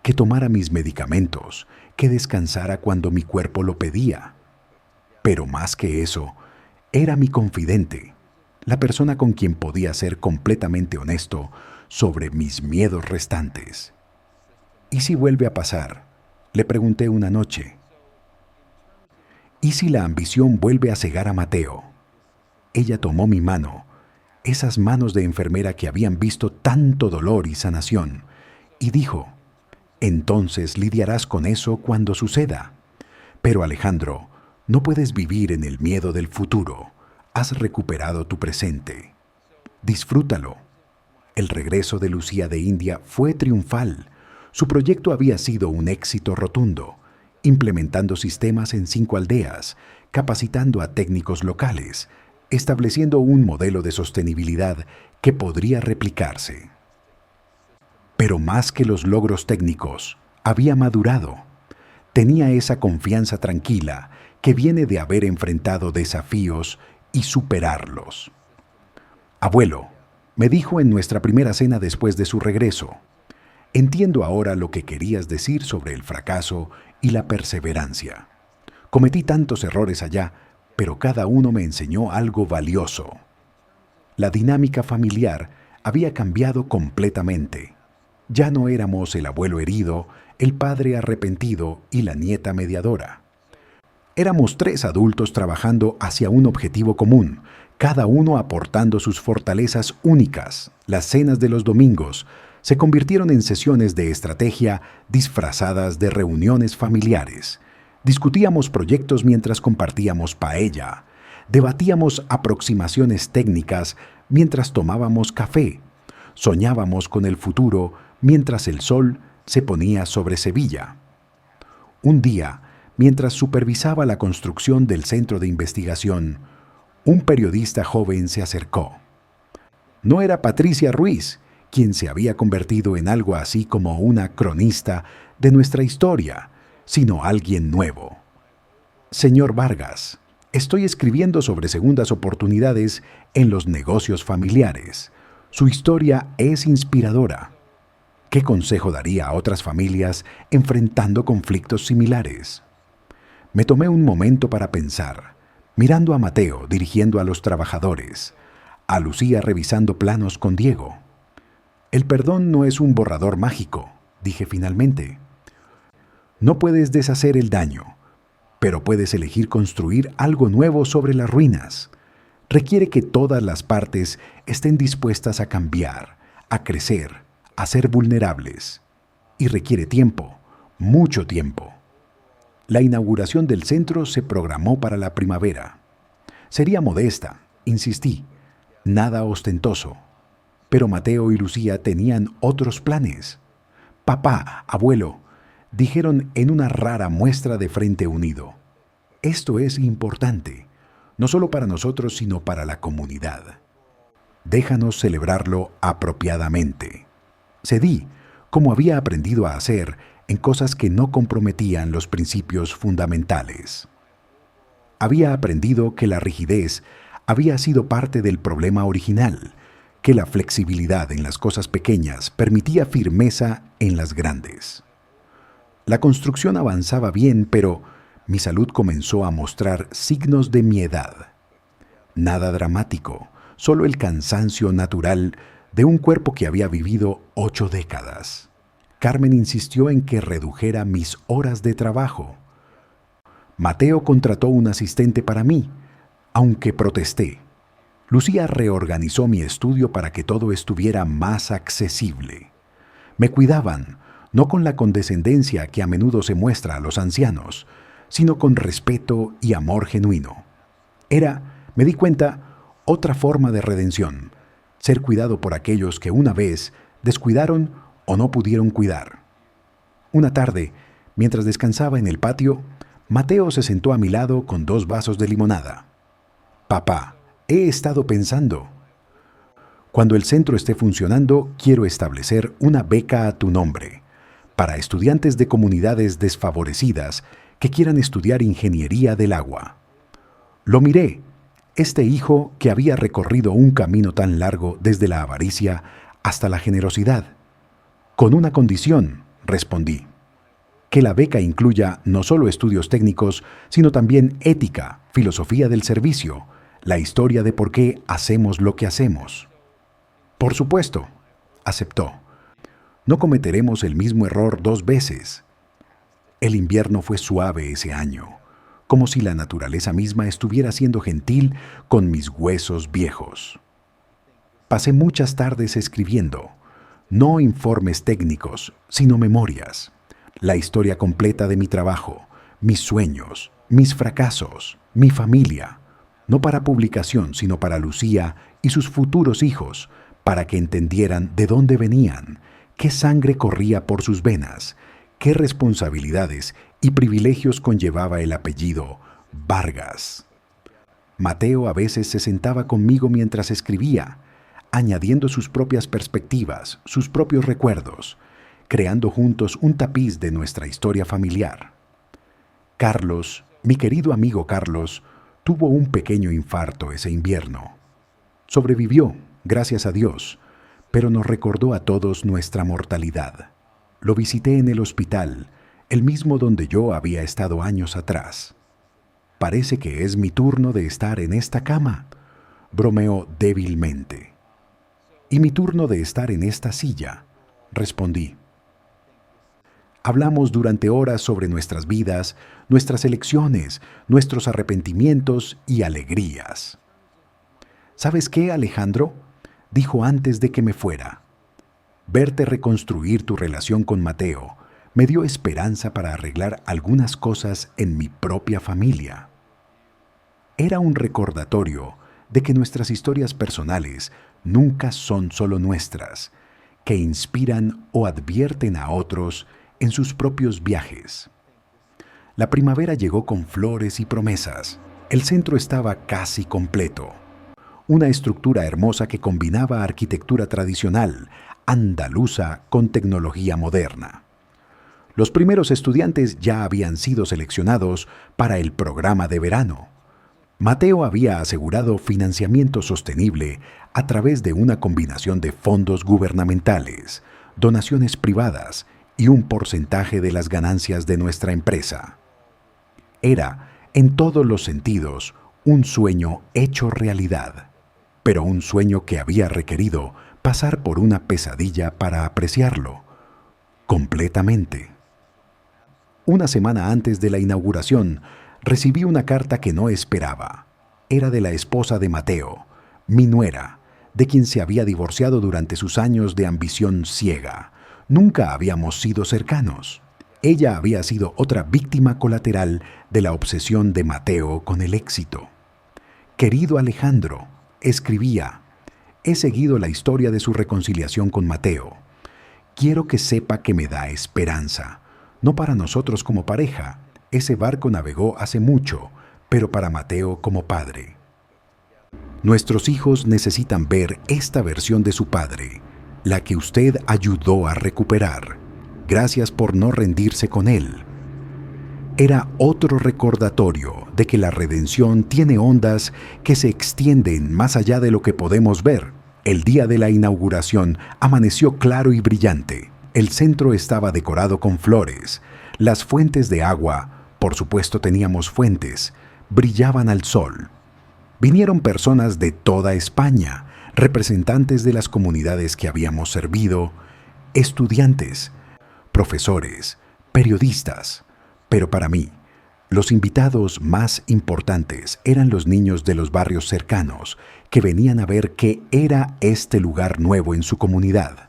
que tomara mis medicamentos, que descansara cuando mi cuerpo lo pedía. Pero más que eso, era mi confidente, la persona con quien podía ser completamente honesto sobre mis miedos restantes. «¿Y si vuelve a pasar?», le pregunté una noche. «¿Y si la ambición vuelve a cegar a Mateo?». Ella tomó mi mano, esas manos de enfermera que habían visto tanto dolor y sanación, y dijo: «Entonces lidiarás con eso cuando suceda. Pero Alejandro, no puedes vivir en el miedo del futuro. Has recuperado tu presente. Disfrútalo». El regreso de Lucía de India fue triunfal. Su proyecto había sido un éxito rotundo, implementando sistemas en 5 aldeas, capacitando a técnicos locales, estableciendo un modelo de sostenibilidad que podría replicarse. Pero más que los logros técnicos, había madurado. Tenía esa confianza tranquila que viene de haber enfrentado desafíos y superarlos. «Abuelo», me dijo en nuestra primera cena después de su regreso, «entiendo ahora lo que querías decir sobre el fracaso y la perseverancia. Cometí tantos errores allá, pero cada uno me enseñó algo valioso». La dinámica familiar había cambiado completamente. Ya no éramos el abuelo herido, el padre arrepentido y la nieta mediadora. Éramos 3 adultos trabajando hacia un objetivo común, cada uno aportando sus fortalezas únicas. Las cenas de los domingos se convirtieron en sesiones de estrategia disfrazadas de reuniones familiares. Discutíamos proyectos mientras compartíamos paella. Debatíamos aproximaciones técnicas mientras tomábamos café. Soñábamos con el futuro mientras el sol se ponía sobre Sevilla. Un día, mientras supervisaba la construcción del centro de investigación, un periodista joven se acercó. No era Patricia Ruiz, quien se había convertido en algo así como una cronista de nuestra historia, sino alguien nuevo. «Señor Vargas, estoy escribiendo sobre segundas oportunidades en los negocios familiares. Su historia es inspiradora. ¿Qué consejo daría a otras familias enfrentando conflictos similares?». Me tomé un momento para pensar, mirando a Mateo dirigiendo a los trabajadores, a Lucía revisando planos con Diego. «El perdón no es un borrador mágico», dije finalmente. «No puedes deshacer el daño, pero puedes elegir construir algo nuevo sobre las ruinas. Requiere que todas las partes estén dispuestas a cambiar, a crecer, a ser vulnerables. Y requiere tiempo, mucho tiempo». La inauguración del centro se programó para la primavera. Sería modesta, insistí, nada ostentoso. Pero Mateo y Lucía tenían otros planes. «Papá, abuelo», dijeron en una rara muestra de frente unido, «esto es importante, no solo para nosotros, sino para la comunidad. Déjanos celebrarlo apropiadamente». Cedí, como había aprendido a hacer, en cosas que no comprometían los principios fundamentales. Había aprendido que la rigidez había sido parte del problema original, que la flexibilidad en las cosas pequeñas permitía firmeza en las grandes. La construcción avanzaba bien, pero mi salud comenzó a mostrar signos de mi edad. Nada dramático, solo el cansancio natural de un cuerpo que había vivido 8 décadas. Carmen insistió en que redujera mis horas de trabajo. Mateo contrató un asistente para mí, aunque protesté. Lucía reorganizó mi estudio para que todo estuviera más accesible. Me cuidaban, no con la condescendencia que a menudo se muestra a los ancianos, sino con respeto y amor genuino. Era, me di cuenta, otra forma de redención, ser cuidado por aquellos que una vez descuidaron o no pudieron cuidar. Una tarde, mientras descansaba en el patio, Mateo se sentó a mi lado con 2 vasos de limonada. «Papá, he estado pensando. Cuando el centro esté funcionando, quiero establecer una beca a tu nombre, para estudiantes de comunidades desfavorecidas que quieran estudiar ingeniería del agua». Lo miré, este hijo que había recorrido un camino tan largo desde la avaricia hasta la generosidad. «Con una condición», respondí, «que la beca incluya no solo estudios técnicos, sino también ética, filosofía del servicio, la historia de por qué hacemos lo que hacemos». «Por supuesto», aceptó. «No cometeremos el mismo error 2 veces». El invierno fue suave ese año, como si la naturaleza misma estuviera siendo gentil con mis huesos viejos. Pasé muchas tardes escribiendo, no informes técnicos, sino memorias, la historia completa de mi trabajo, mis sueños, mis fracasos, mi familia, no para publicación, sino para Lucía y sus futuros hijos, para que entendieran de dónde venían, qué sangre corría por sus venas, qué responsabilidades y privilegios conllevaba el apellido Vargas. Mateo a veces se sentaba conmigo mientras escribía, añadiendo sus propias perspectivas, sus propios recuerdos, creando juntos un tapiz de nuestra historia familiar. Carlos, mi querido amigo Carlos, tuvo un pequeño infarto ese invierno. Sobrevivió, gracias a Dios, pero nos recordó a todos nuestra mortalidad. Lo visité en el hospital, el mismo donde yo había estado años atrás. «Parece que es mi turno de estar en esta cama», bromeó débilmente. «Y mi turno de estar en esta silla», respondí. Hablamos durante horas sobre nuestras vidas, nuestras elecciones, nuestros arrepentimientos y alegrías. «¿Sabes qué, Alejandro?», dijo antes de que me fuera. «Verte reconstruir tu relación con Mateo me dio esperanza para arreglar algunas cosas en mi propia familia». Era un recordatorio de que nuestras historias personales nunca son solo nuestras, que inspiran o advierten a otros en sus propios viajes. La primavera llegó con flores y promesas. El centro estaba casi completo. Una estructura hermosa que combinaba arquitectura tradicional, andaluza, con tecnología moderna. Los primeros estudiantes ya habían sido seleccionados para el programa de verano. Mateo había asegurado financiamiento sostenible a través de una combinación de fondos gubernamentales, donaciones privadas y un porcentaje de las ganancias de nuestra empresa. Era, en todos los sentidos, un sueño hecho realidad, pero un sueño que había requerido pasar por una pesadilla para apreciarlo completamente. Una semana antes de la inauguración, recibí una carta que no esperaba. Era de la esposa de Mateo, mi nuera, de quien se había divorciado durante sus años de ambición ciega. Nunca habíamos sido cercanos. Ella había sido otra víctima colateral de la obsesión de Mateo con el éxito. «Querido Alejandro», escribía, «he seguido la historia de su reconciliación con Mateo. Quiero que sepa que me da esperanza, no para nosotros como pareja. Ese barco navegó hace mucho, pero para Mateo como padre. Nuestros hijos necesitan ver esta versión de su padre, la que usted ayudó a recuperar. Gracias por no rendirse con él». Era otro recordatorio de que la redención tiene ondas que se extienden más allá de lo que podemos ver. El día de la inauguración amaneció claro y brillante. El centro estaba decorado con flores. Las fuentes de agua, por supuesto teníamos fuentes, brillaban al sol. Vinieron personas de toda España, representantes de las comunidades que habíamos servido, estudiantes, profesores, periodistas. Pero para mí, los invitados más importantes eran los niños de los barrios cercanos que venían a ver qué era este lugar nuevo en su comunidad.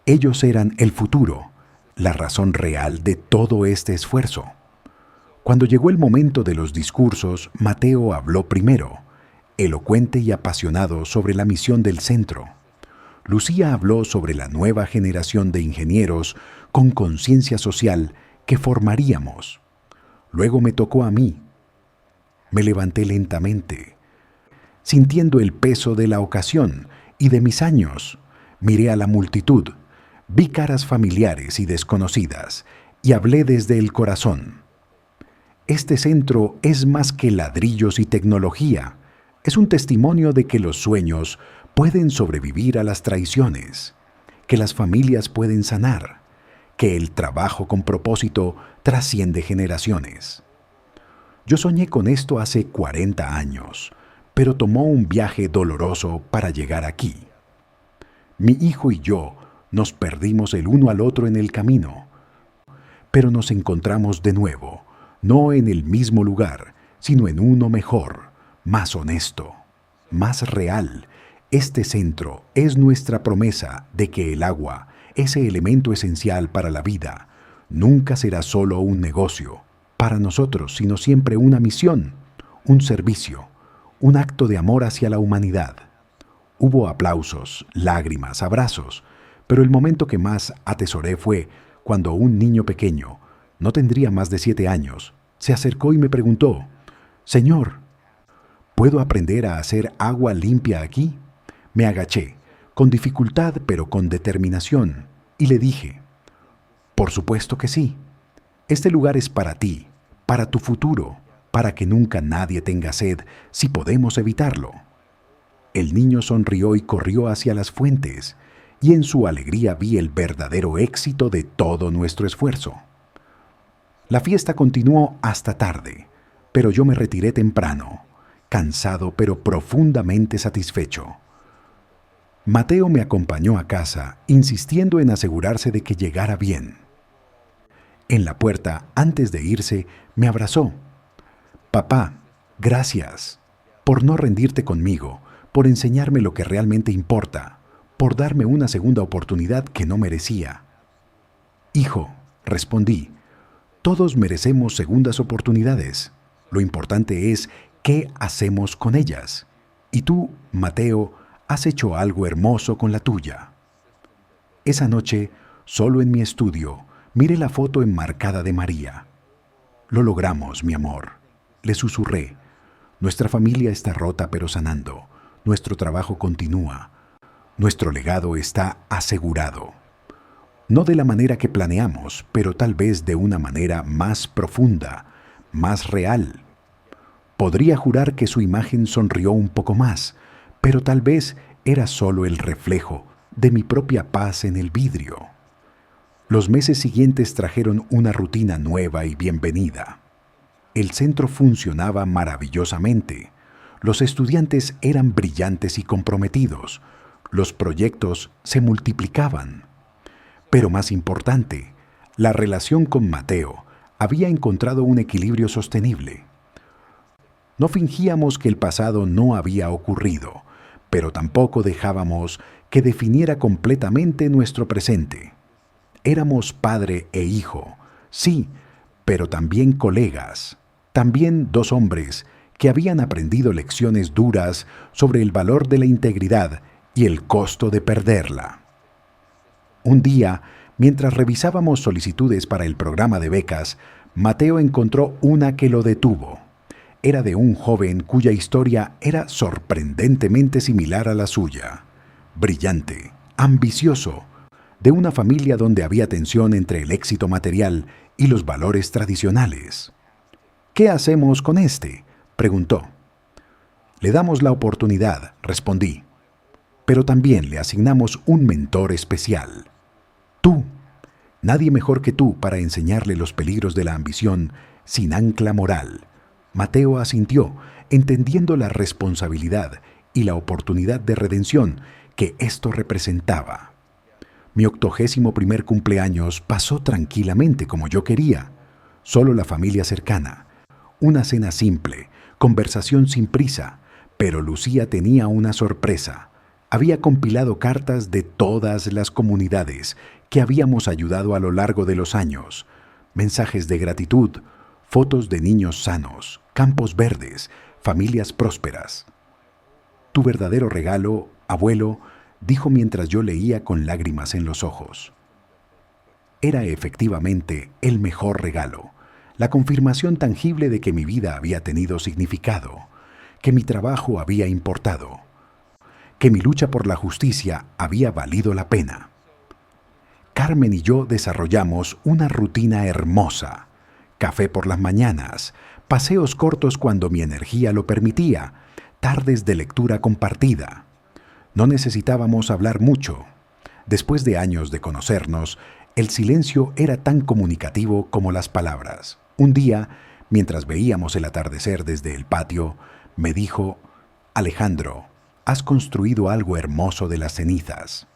Ellos eran el futuro, la razón real de todo este esfuerzo. Cuando llegó el momento de los discursos, Mateo habló primero, elocuente y apasionado sobre la misión del centro. Lucía habló sobre la nueva generación de ingenieros con conciencia social que formaríamos. Luego me tocó a mí. Me levanté lentamente, sintiendo el peso de la ocasión y de mis años. Miré a la multitud, vi caras familiares y desconocidas, y hablé desde el corazón. Este centro es más que ladrillos y tecnología. Es un testimonio de que los sueños pueden sobrevivir a las traiciones, que las familias pueden sanar, que el trabajo con propósito trasciende generaciones. Yo soñé con esto hace 40 años, pero tomó un viaje doloroso para llegar aquí. Mi hijo y yo nos perdimos el uno al otro en el camino, pero nos encontramos de nuevo, no en el mismo lugar, sino en uno mejor, más honesto, más real. Este centro es nuestra promesa de que el agua, ese elemento esencial para la vida, nunca será solo un negocio para nosotros, sino siempre una misión, un servicio, un acto de amor hacia la humanidad. Hubo aplausos, lágrimas, abrazos, pero el momento que más atesoré fue cuando un niño pequeño, no tendría más de 7 años, se acercó y me preguntó: «Señor, ¿puedo aprender a hacer agua limpia aquí?». Me agaché, con dificultad pero con determinación, y le dije: «Por supuesto que sí. Este lugar es para ti, para tu futuro, para que nunca nadie tenga sed si podemos evitarlo». El niño sonrió y corrió hacia las fuentes, y en su alegría vi el verdadero éxito de todo nuestro esfuerzo. La fiesta continuó hasta tarde, pero yo me retiré temprano, cansado pero profundamente satisfecho. Mateo me acompañó a casa, insistiendo en asegurarse de que llegara bien. En la puerta, antes de irse, me abrazó. «Papá, gracias por no rendirte conmigo, por enseñarme lo que realmente importa, por darme una segunda oportunidad que no merecía». «Hijo», respondí, «todos merecemos segundas oportunidades. Lo importante es qué hacemos con ellas. Y tú, Mateo, has hecho algo hermoso con la tuya». Esa noche, solo en mi estudio, miré la foto enmarcada de María. «Lo logramos, mi amor», le susurré. «Nuestra familia está rota pero sanando. Nuestro trabajo continúa. Nuestro legado está asegurado. No de la manera que planeamos, pero tal vez de una manera más profunda, más real». Podría jurar que su imagen sonrió un poco más, pero tal vez era solo el reflejo de mi propia paz en el vidrio. Los meses siguientes trajeron una rutina nueva y bienvenida. El centro funcionaba maravillosamente. Los estudiantes eran brillantes y comprometidos. Los proyectos se multiplicaban. Pero más importante, la relación con Mateo había encontrado un equilibrio sostenible. No fingíamos que el pasado no había ocurrido, pero tampoco dejábamos que definiera completamente nuestro presente. Éramos padre e hijo, sí, pero también colegas, también 2 hombres que habían aprendido lecciones duras sobre el valor de la integridad y el costo de perderla. Un día, mientras revisábamos solicitudes para el programa de becas, Mateo encontró una que lo detuvo. Era de un joven cuya historia era sorprendentemente similar a la suya. Brillante, ambicioso, de una familia donde había tensión entre el éxito material y los valores tradicionales. «¿Qué hacemos con este?», preguntó. «Le damos la oportunidad», respondí. «Pero también le asignamos un mentor especial. Tú. Nadie mejor que tú para enseñarle los peligros de la ambición sin ancla moral». Mateo asintió, entendiendo la responsabilidad y la oportunidad de redención que esto representaba. Mi 81º cumpleaños pasó tranquilamente como yo quería. Solo la familia cercana. Una cena simple, conversación sin prisa, pero Lucía tenía una sorpresa. Había compilado cartas de todas las comunidades que habíamos ayudado a lo largo de los años, mensajes de gratitud, fotos de niños sanos, campos verdes, familias prósperas. Tu verdadero regalo, abuelo, dijo mientras yo leía con lágrimas en los ojos. Era efectivamente el mejor regalo, la confirmación tangible de que mi vida había tenido significado, que mi trabajo había importado, que mi lucha por la justicia había valido la pena. Carmen y yo desarrollamos una rutina hermosa. Café por las mañanas, paseos cortos cuando mi energía lo permitía, tardes de lectura compartida. No necesitábamos hablar mucho. Después de años de conocernos, el silencio era tan comunicativo como las palabras. Un día, mientras veíamos el atardecer desde el patio, me dijo: Alejandro, has construido algo hermoso de las cenizas.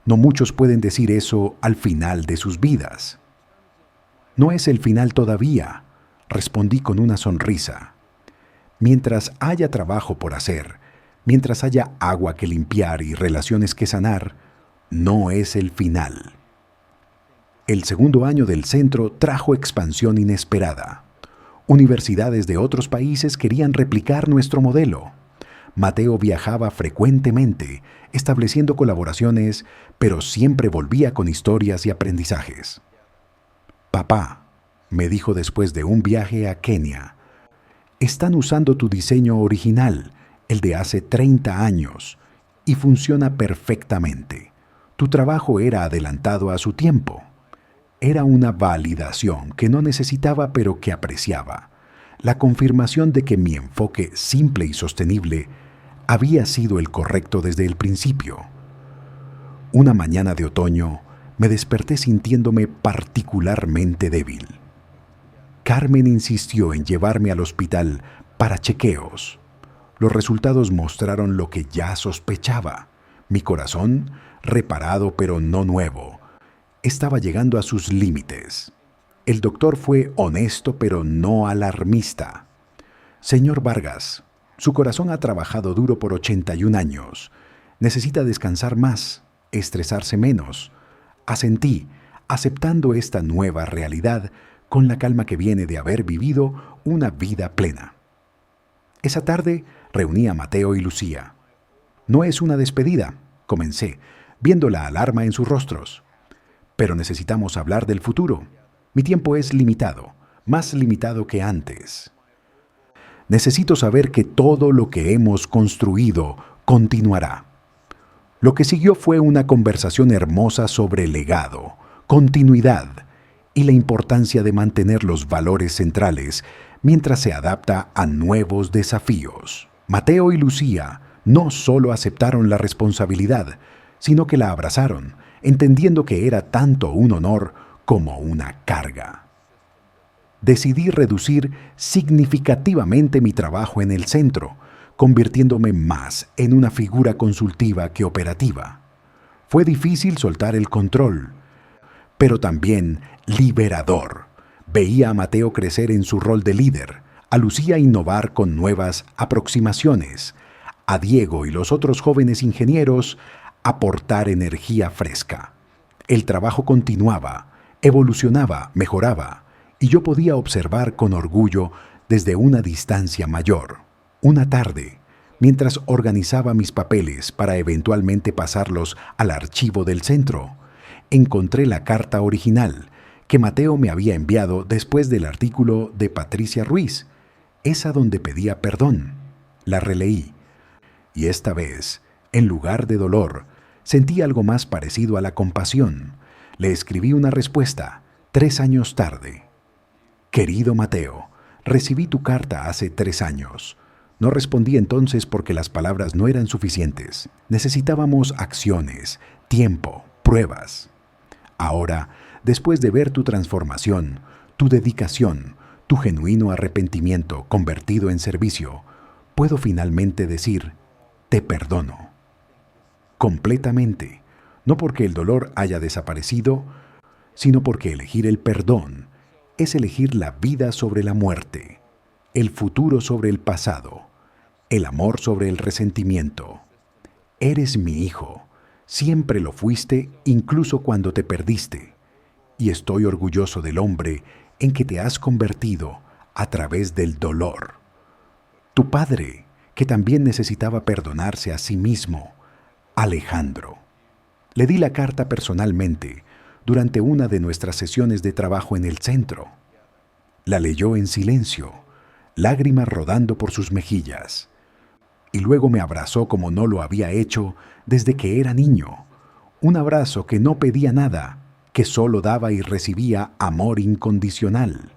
No muchos pueden decir eso al final de sus vidas. No es el final todavía, respondí con una sonrisa. Mientras haya trabajo por hacer, mientras haya agua que limpiar y relaciones que sanar, no es el final. El segundo año del centro trajo expansión inesperada. Universidades de otros países querían replicar nuestro modelo. Mateo viajaba frecuentemente, estableciendo colaboraciones, pero siempre volvía con historias y aprendizajes. Papá, me dijo después de un viaje a Kenia, están usando tu diseño original, el de hace 30 años, y funciona perfectamente. Tu trabajo era adelantado a su tiempo. Era una validación que no necesitaba pero que apreciaba. La confirmación de que mi enfoque simple y sostenible había sido el correcto desde el principio. Una mañana de otoño me desperté sintiéndome particularmente débil. Carmen insistió en llevarme al hospital para chequeos. Los resultados mostraron lo que ya sospechaba. Mi corazón, reparado pero no nuevo, estaba llegando a sus límites. El doctor fue honesto pero no alarmista. Señor Vargas, su corazón ha trabajado duro por 81 años. Necesita descansar más, estresarse menos. Asentí, aceptando esta nueva realidad con la calma que viene de haber vivido una vida plena. Esa tarde reuní a Mateo y Lucía. No es una despedida, comencé, viendo la alarma en sus rostros. Pero necesitamos hablar del futuro. Mi tiempo es limitado, más limitado que antes. Necesito saber que todo lo que hemos construido continuará. Lo que siguió fue una conversación hermosa sobre legado, continuidad y la importancia de mantener los valores centrales mientras se adapta a nuevos desafíos. Mateo y Lucía no solo aceptaron la responsabilidad, sino que la abrazaron, entendiendo que era tanto un honor como una carga. Decidí reducir significativamente mi trabajo en el centro, convirtiéndome más en una figura consultiva que operativa. Fue difícil soltar el control, pero también liberador. Veía a Mateo crecer en su rol de líder, a Lucía innovar con nuevas aproximaciones, a Diego y los otros jóvenes ingenieros aportar energía fresca. El trabajo continuaba, evolucionaba, mejoraba, y yo podía observar con orgullo desde una distancia mayor. Una tarde, mientras organizaba mis papeles para eventualmente pasarlos al archivo del centro, encontré la carta original que Mateo me había enviado después del artículo de Patricia Ruiz, esa donde pedía perdón. La releí, y esta vez, en lugar de dolor, sentí algo más parecido a la compasión. Le escribí una respuesta, 3 años tarde. Querido Mateo, recibí tu carta hace 3 años. No respondí entonces porque las palabras no eran suficientes. Necesitábamos acciones, tiempo, pruebas. Ahora, después de ver tu transformación, tu dedicación, tu genuino arrepentimiento convertido en servicio, puedo finalmente decir, te perdono. Completamente, no porque el dolor haya desaparecido, sino porque elegir el perdón es elegir la vida sobre la muerte, el futuro sobre el pasado, el amor sobre el resentimiento. Eres mi hijo, siempre lo fuiste incluso cuando te perdiste, y estoy orgulloso del hombre en que te has convertido a través del dolor. Tu padre, que también necesitaba perdonarse a sí mismo, Alejandro. Le di la carta personalmente durante una de nuestras sesiones de trabajo en el centro. La leyó en silencio, lágrimas rodando por sus mejillas, y luego me abrazó como no lo había hecho desde que era niño. Un abrazo que no pedía nada, que solo daba y recibía amor incondicional.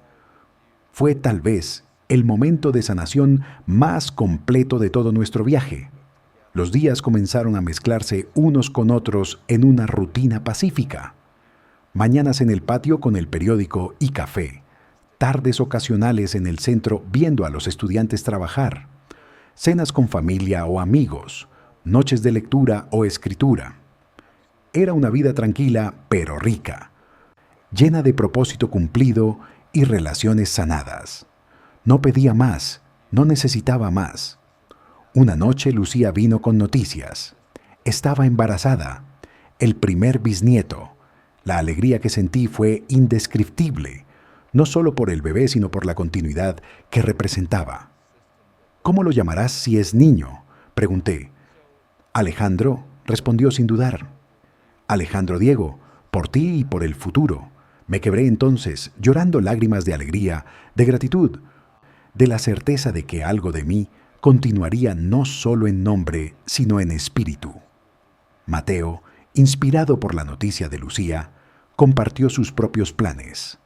Fue tal vez el momento de sanación más completo de todo nuestro viaje. Los días comenzaron a mezclarse unos con otros en una rutina pacífica. Mañanas en el patio con el periódico y café. Tardes ocasionales en el centro viendo a los estudiantes trabajar. Cenas con familia o amigos. Noches de lectura o escritura. Era una vida tranquila pero rica, llena de propósito cumplido y relaciones sanadas. No pedía más, no necesitaba más. Una noche Lucía vino con noticias. Estaba embarazada, el primer bisnieto. La alegría que sentí fue indescriptible, no solo por el bebé, sino por la continuidad que representaba. ¿Cómo lo llamarás si es niño?, pregunté. Alejandro, respondió sin dudar. Alejandro Diego, por ti y por el futuro. Me quebré entonces, llorando lágrimas de alegría, de gratitud, de la certeza de que algo de mí continuaría no solo en nombre, sino en espíritu. Mateo, inspirado por la noticia de Lucía, compartió sus propios planes.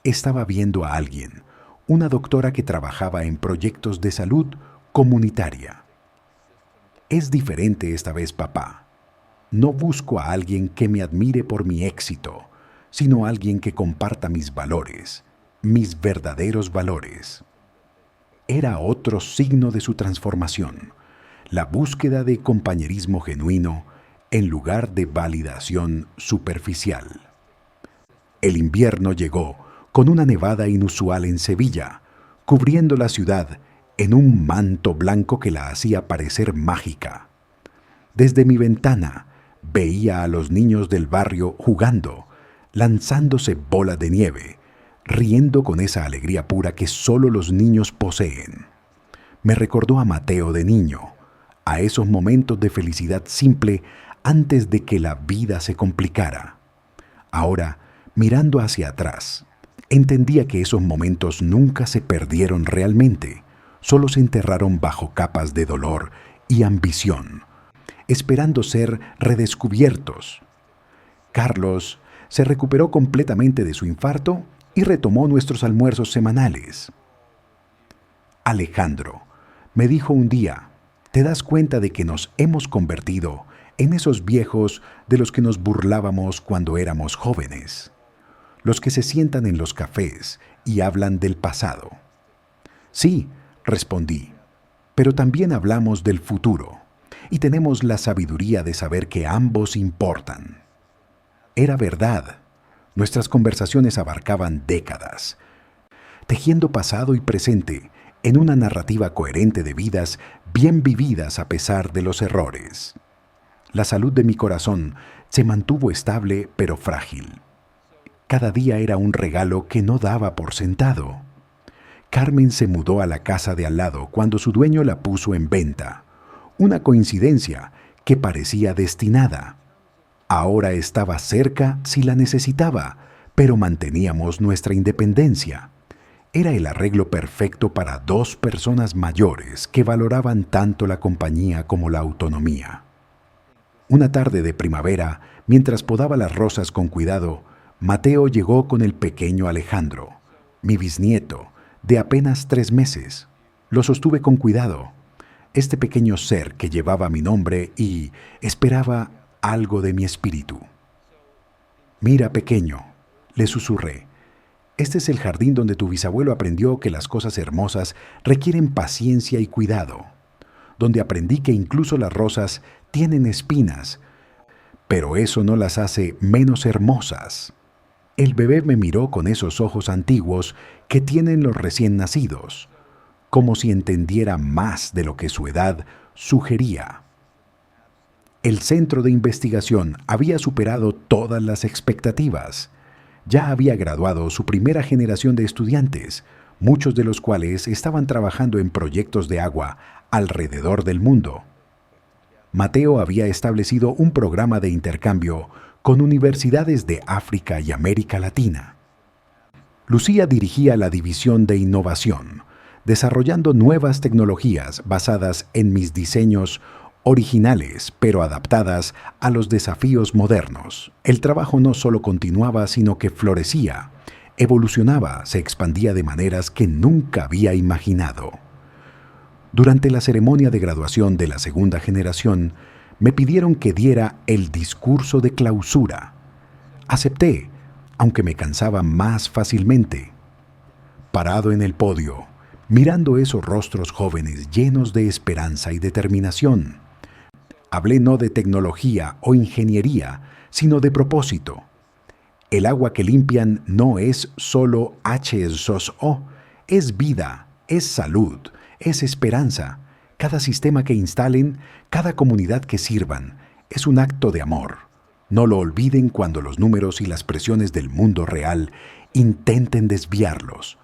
Estaba viendo a alguien, una doctora que trabajaba en proyectos de salud comunitaria. Es diferente esta vez, papá. No busco a alguien que me admire por mi éxito, sino a alguien que comparta mis valores, mis verdaderos valores. Era otro signo de su transformación, la búsqueda de compañerismo genuino en lugar de validación superficial. El invierno llegó con una nevada inusual en Sevilla, cubriendo la ciudad en un manto blanco que la hacía parecer mágica. Desde mi ventana veía a los niños del barrio jugando, lanzándose bolas de nieve, riendo con esa alegría pura que solo los niños poseen. Me recordó a Mateo de niño, a esos momentos de felicidad simple antes de que la vida se complicara. Ahora, mirando hacia atrás, entendía que esos momentos nunca se perdieron realmente, solo se enterraron bajo capas de dolor y ambición, esperando ser redescubiertos. Carlos se recuperó completamente de su infarto y retomó nuestros almuerzos semanales. Alejandro, me dijo un día, ¿te das cuenta de que nos hemos convertido en esos viejos de los que nos burlábamos cuando éramos jóvenes? Los que se sientan en los cafés y hablan del pasado. Sí, respondí, pero también hablamos del futuro y tenemos la sabiduría de saber que ambos importan. Era verdad. Nuestras conversaciones abarcaban décadas, tejiendo pasado y presente en una narrativa coherente de vidas bien vividas a pesar de los errores. La salud de mi corazón se mantuvo estable pero frágil. Cada día era un regalo que no daba por sentado. Carmen se mudó a la casa de al lado cuando su dueño la puso en venta. Una coincidencia que parecía destinada. Ahora estaba cerca si la necesitaba, pero manteníamos nuestra independencia. Era el arreglo perfecto para dos personas mayores que valoraban tanto la compañía como la autonomía. Una tarde de primavera, mientras podaba las rosas con cuidado, Mateo llegó con el pequeño Alejandro, mi bisnieto, de apenas 3 meses. Lo sostuve con cuidado. Este pequeño ser que llevaba mi nombre y esperaba algo de mi espíritu. Mira, pequeño, le susurré, este es el jardín donde tu bisabuelo aprendió que las cosas hermosas requieren paciencia y cuidado. donde aprendí que incluso las rosas tienen espinas, pero eso no las hace menos hermosas. El bebé me miró con esos ojos antiguos que tienen los recién nacidos, como si entendiera más de lo que su edad sugería. El centro de investigación había superado todas las expectativas. Ya había graduado su primera generación de estudiantes, muchos de los cuales estaban trabajando en proyectos de agua alrededor del mundo. Mateo había establecido un programa de intercambio con universidades de África y América Latina. Lucía dirigía la división de innovación, desarrollando nuevas tecnologías basadas en mis diseños originales, pero adaptadas a los desafíos modernos. El trabajo no solo continuaba, sino que florecía, evolucionaba, se expandía de maneras que nunca había imaginado. Durante la ceremonia de graduación de la segunda generación, me pidieron que diera el discurso de clausura. Acepté, aunque me cansaba más fácilmente. Parado en el podio, mirando esos rostros jóvenes llenos de esperanza y determinación, hablé no de tecnología o ingeniería, sino de propósito. El agua que limpian no es solo H2O, es vida, es salud, es esperanza. Cada sistema que instalen, cada comunidad que sirvan, es un acto de amor. No lo olviden cuando los números y las presiones del mundo real intenten desviarlos.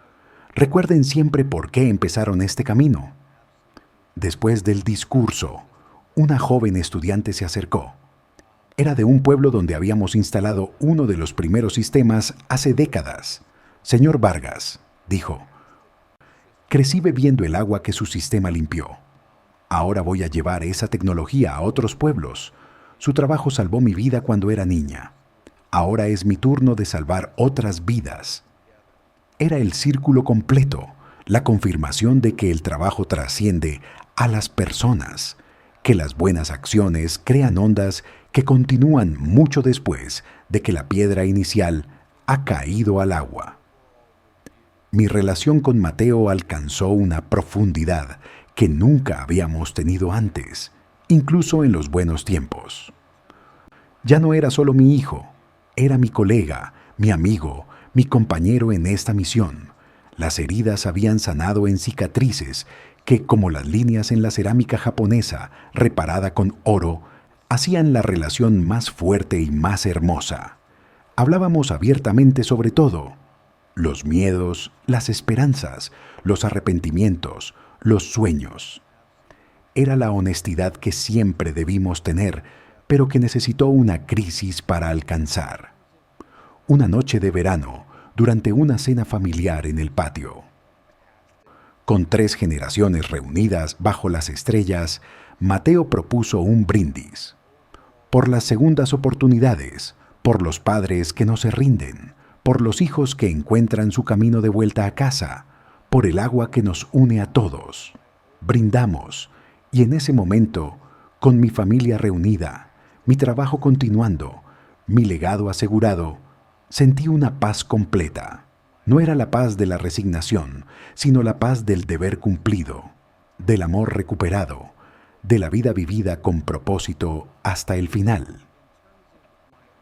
Recuerden siempre por qué empezaron este camino. Después del discurso, una joven estudiante se acercó. Era de un pueblo donde habíamos instalado uno de los primeros sistemas hace décadas. Señor Vargas, dijo, crecí bebiendo el agua que su sistema limpió. Ahora voy a llevar esa tecnología a otros pueblos. Su trabajo salvó mi vida cuando era niña. Ahora es mi turno de salvar otras vidas. Era el círculo completo, la confirmación de que el trabajo trasciende a las personas, que las buenas acciones crean ondas que continúan mucho después de que la piedra inicial ha caído al agua. Mi relación con Mateo alcanzó una profundidad que nunca habíamos tenido antes, incluso en los buenos tiempos. Ya no era solo mi hijo, era mi colega, mi amigo, mi compañero en esta misión. Las heridas habían sanado en cicatrices que, como las líneas en la cerámica japonesa reparada con oro, hacían la relación más fuerte y más hermosa. Hablábamos abiertamente sobre todo: los miedos, las esperanzas, los arrepentimientos, los sueños. Era la honestidad que siempre debimos tener, pero que necesitó una crisis para alcanzar. Una noche de verano, durante una cena familiar en el patio. Con 3 generaciones reunidas bajo las estrellas, Mateo propuso un brindis. Por las segundas oportunidades, por los padres que no se rinden, por los hijos que encuentran su camino de vuelta a casa, por el agua que nos une a todos. Brindamos, y en ese momento, con mi familia reunida, mi trabajo continuando, mi legado asegurado, sentí una paz completa. No era la paz de la resignación, sino la paz del deber cumplido, del amor recuperado, de la vida vivida con propósito hasta el final.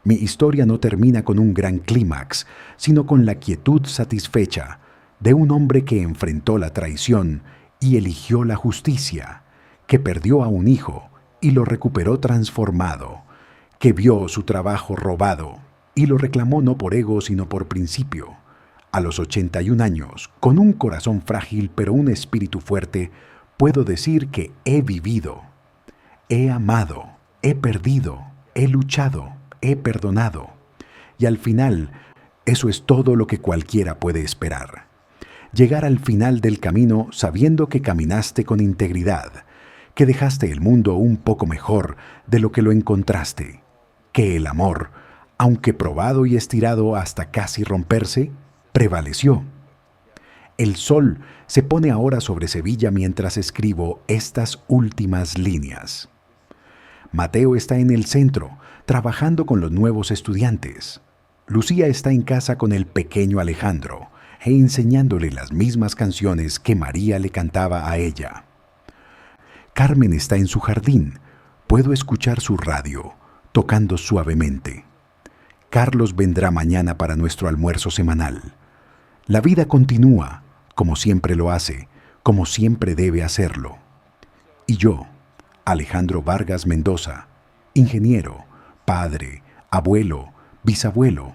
Mi historia no termina con un gran clímax, sino con la quietud satisfecha de un hombre que enfrentó la traición y eligió la justicia, que perdió a un hijo y lo recuperó transformado, que vio su trabajo robado y lo reclamó no por ego sino por principio. A los 81 años, con un corazón frágil pero un espíritu fuerte, puedo decir que he vivido, he amado, he perdido, he luchado, he perdonado. Y al final, eso es todo lo que cualquiera puede esperar. Llegar al final del camino sabiendo que caminaste con integridad, que dejaste el mundo un poco mejor de lo que lo encontraste, que el amor, aunque probado y estirado hasta casi romperse, prevaleció. El sol se pone ahora sobre Sevilla mientras escribo estas últimas líneas. Mateo está en el centro, trabajando con los nuevos estudiantes. Lucía está en casa con el pequeño Alejandro e enseñándole las mismas canciones que María le cantaba a ella. Carmen está en su jardín. Puedo escuchar su radio, tocando suavemente. Carlos vendrá mañana para nuestro almuerzo semanal. La vida continúa, como siempre lo hace, como siempre debe hacerlo. Y yo, Alejandro Vargas Mendoza, ingeniero, padre, abuelo, bisabuelo,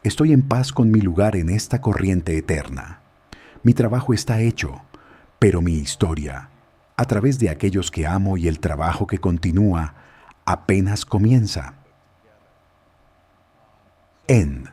estoy en paz con mi lugar en esta corriente eterna. Mi trabajo está hecho, pero mi historia, a través de aquellos que amo y el trabajo que continúa, apenas comienza. En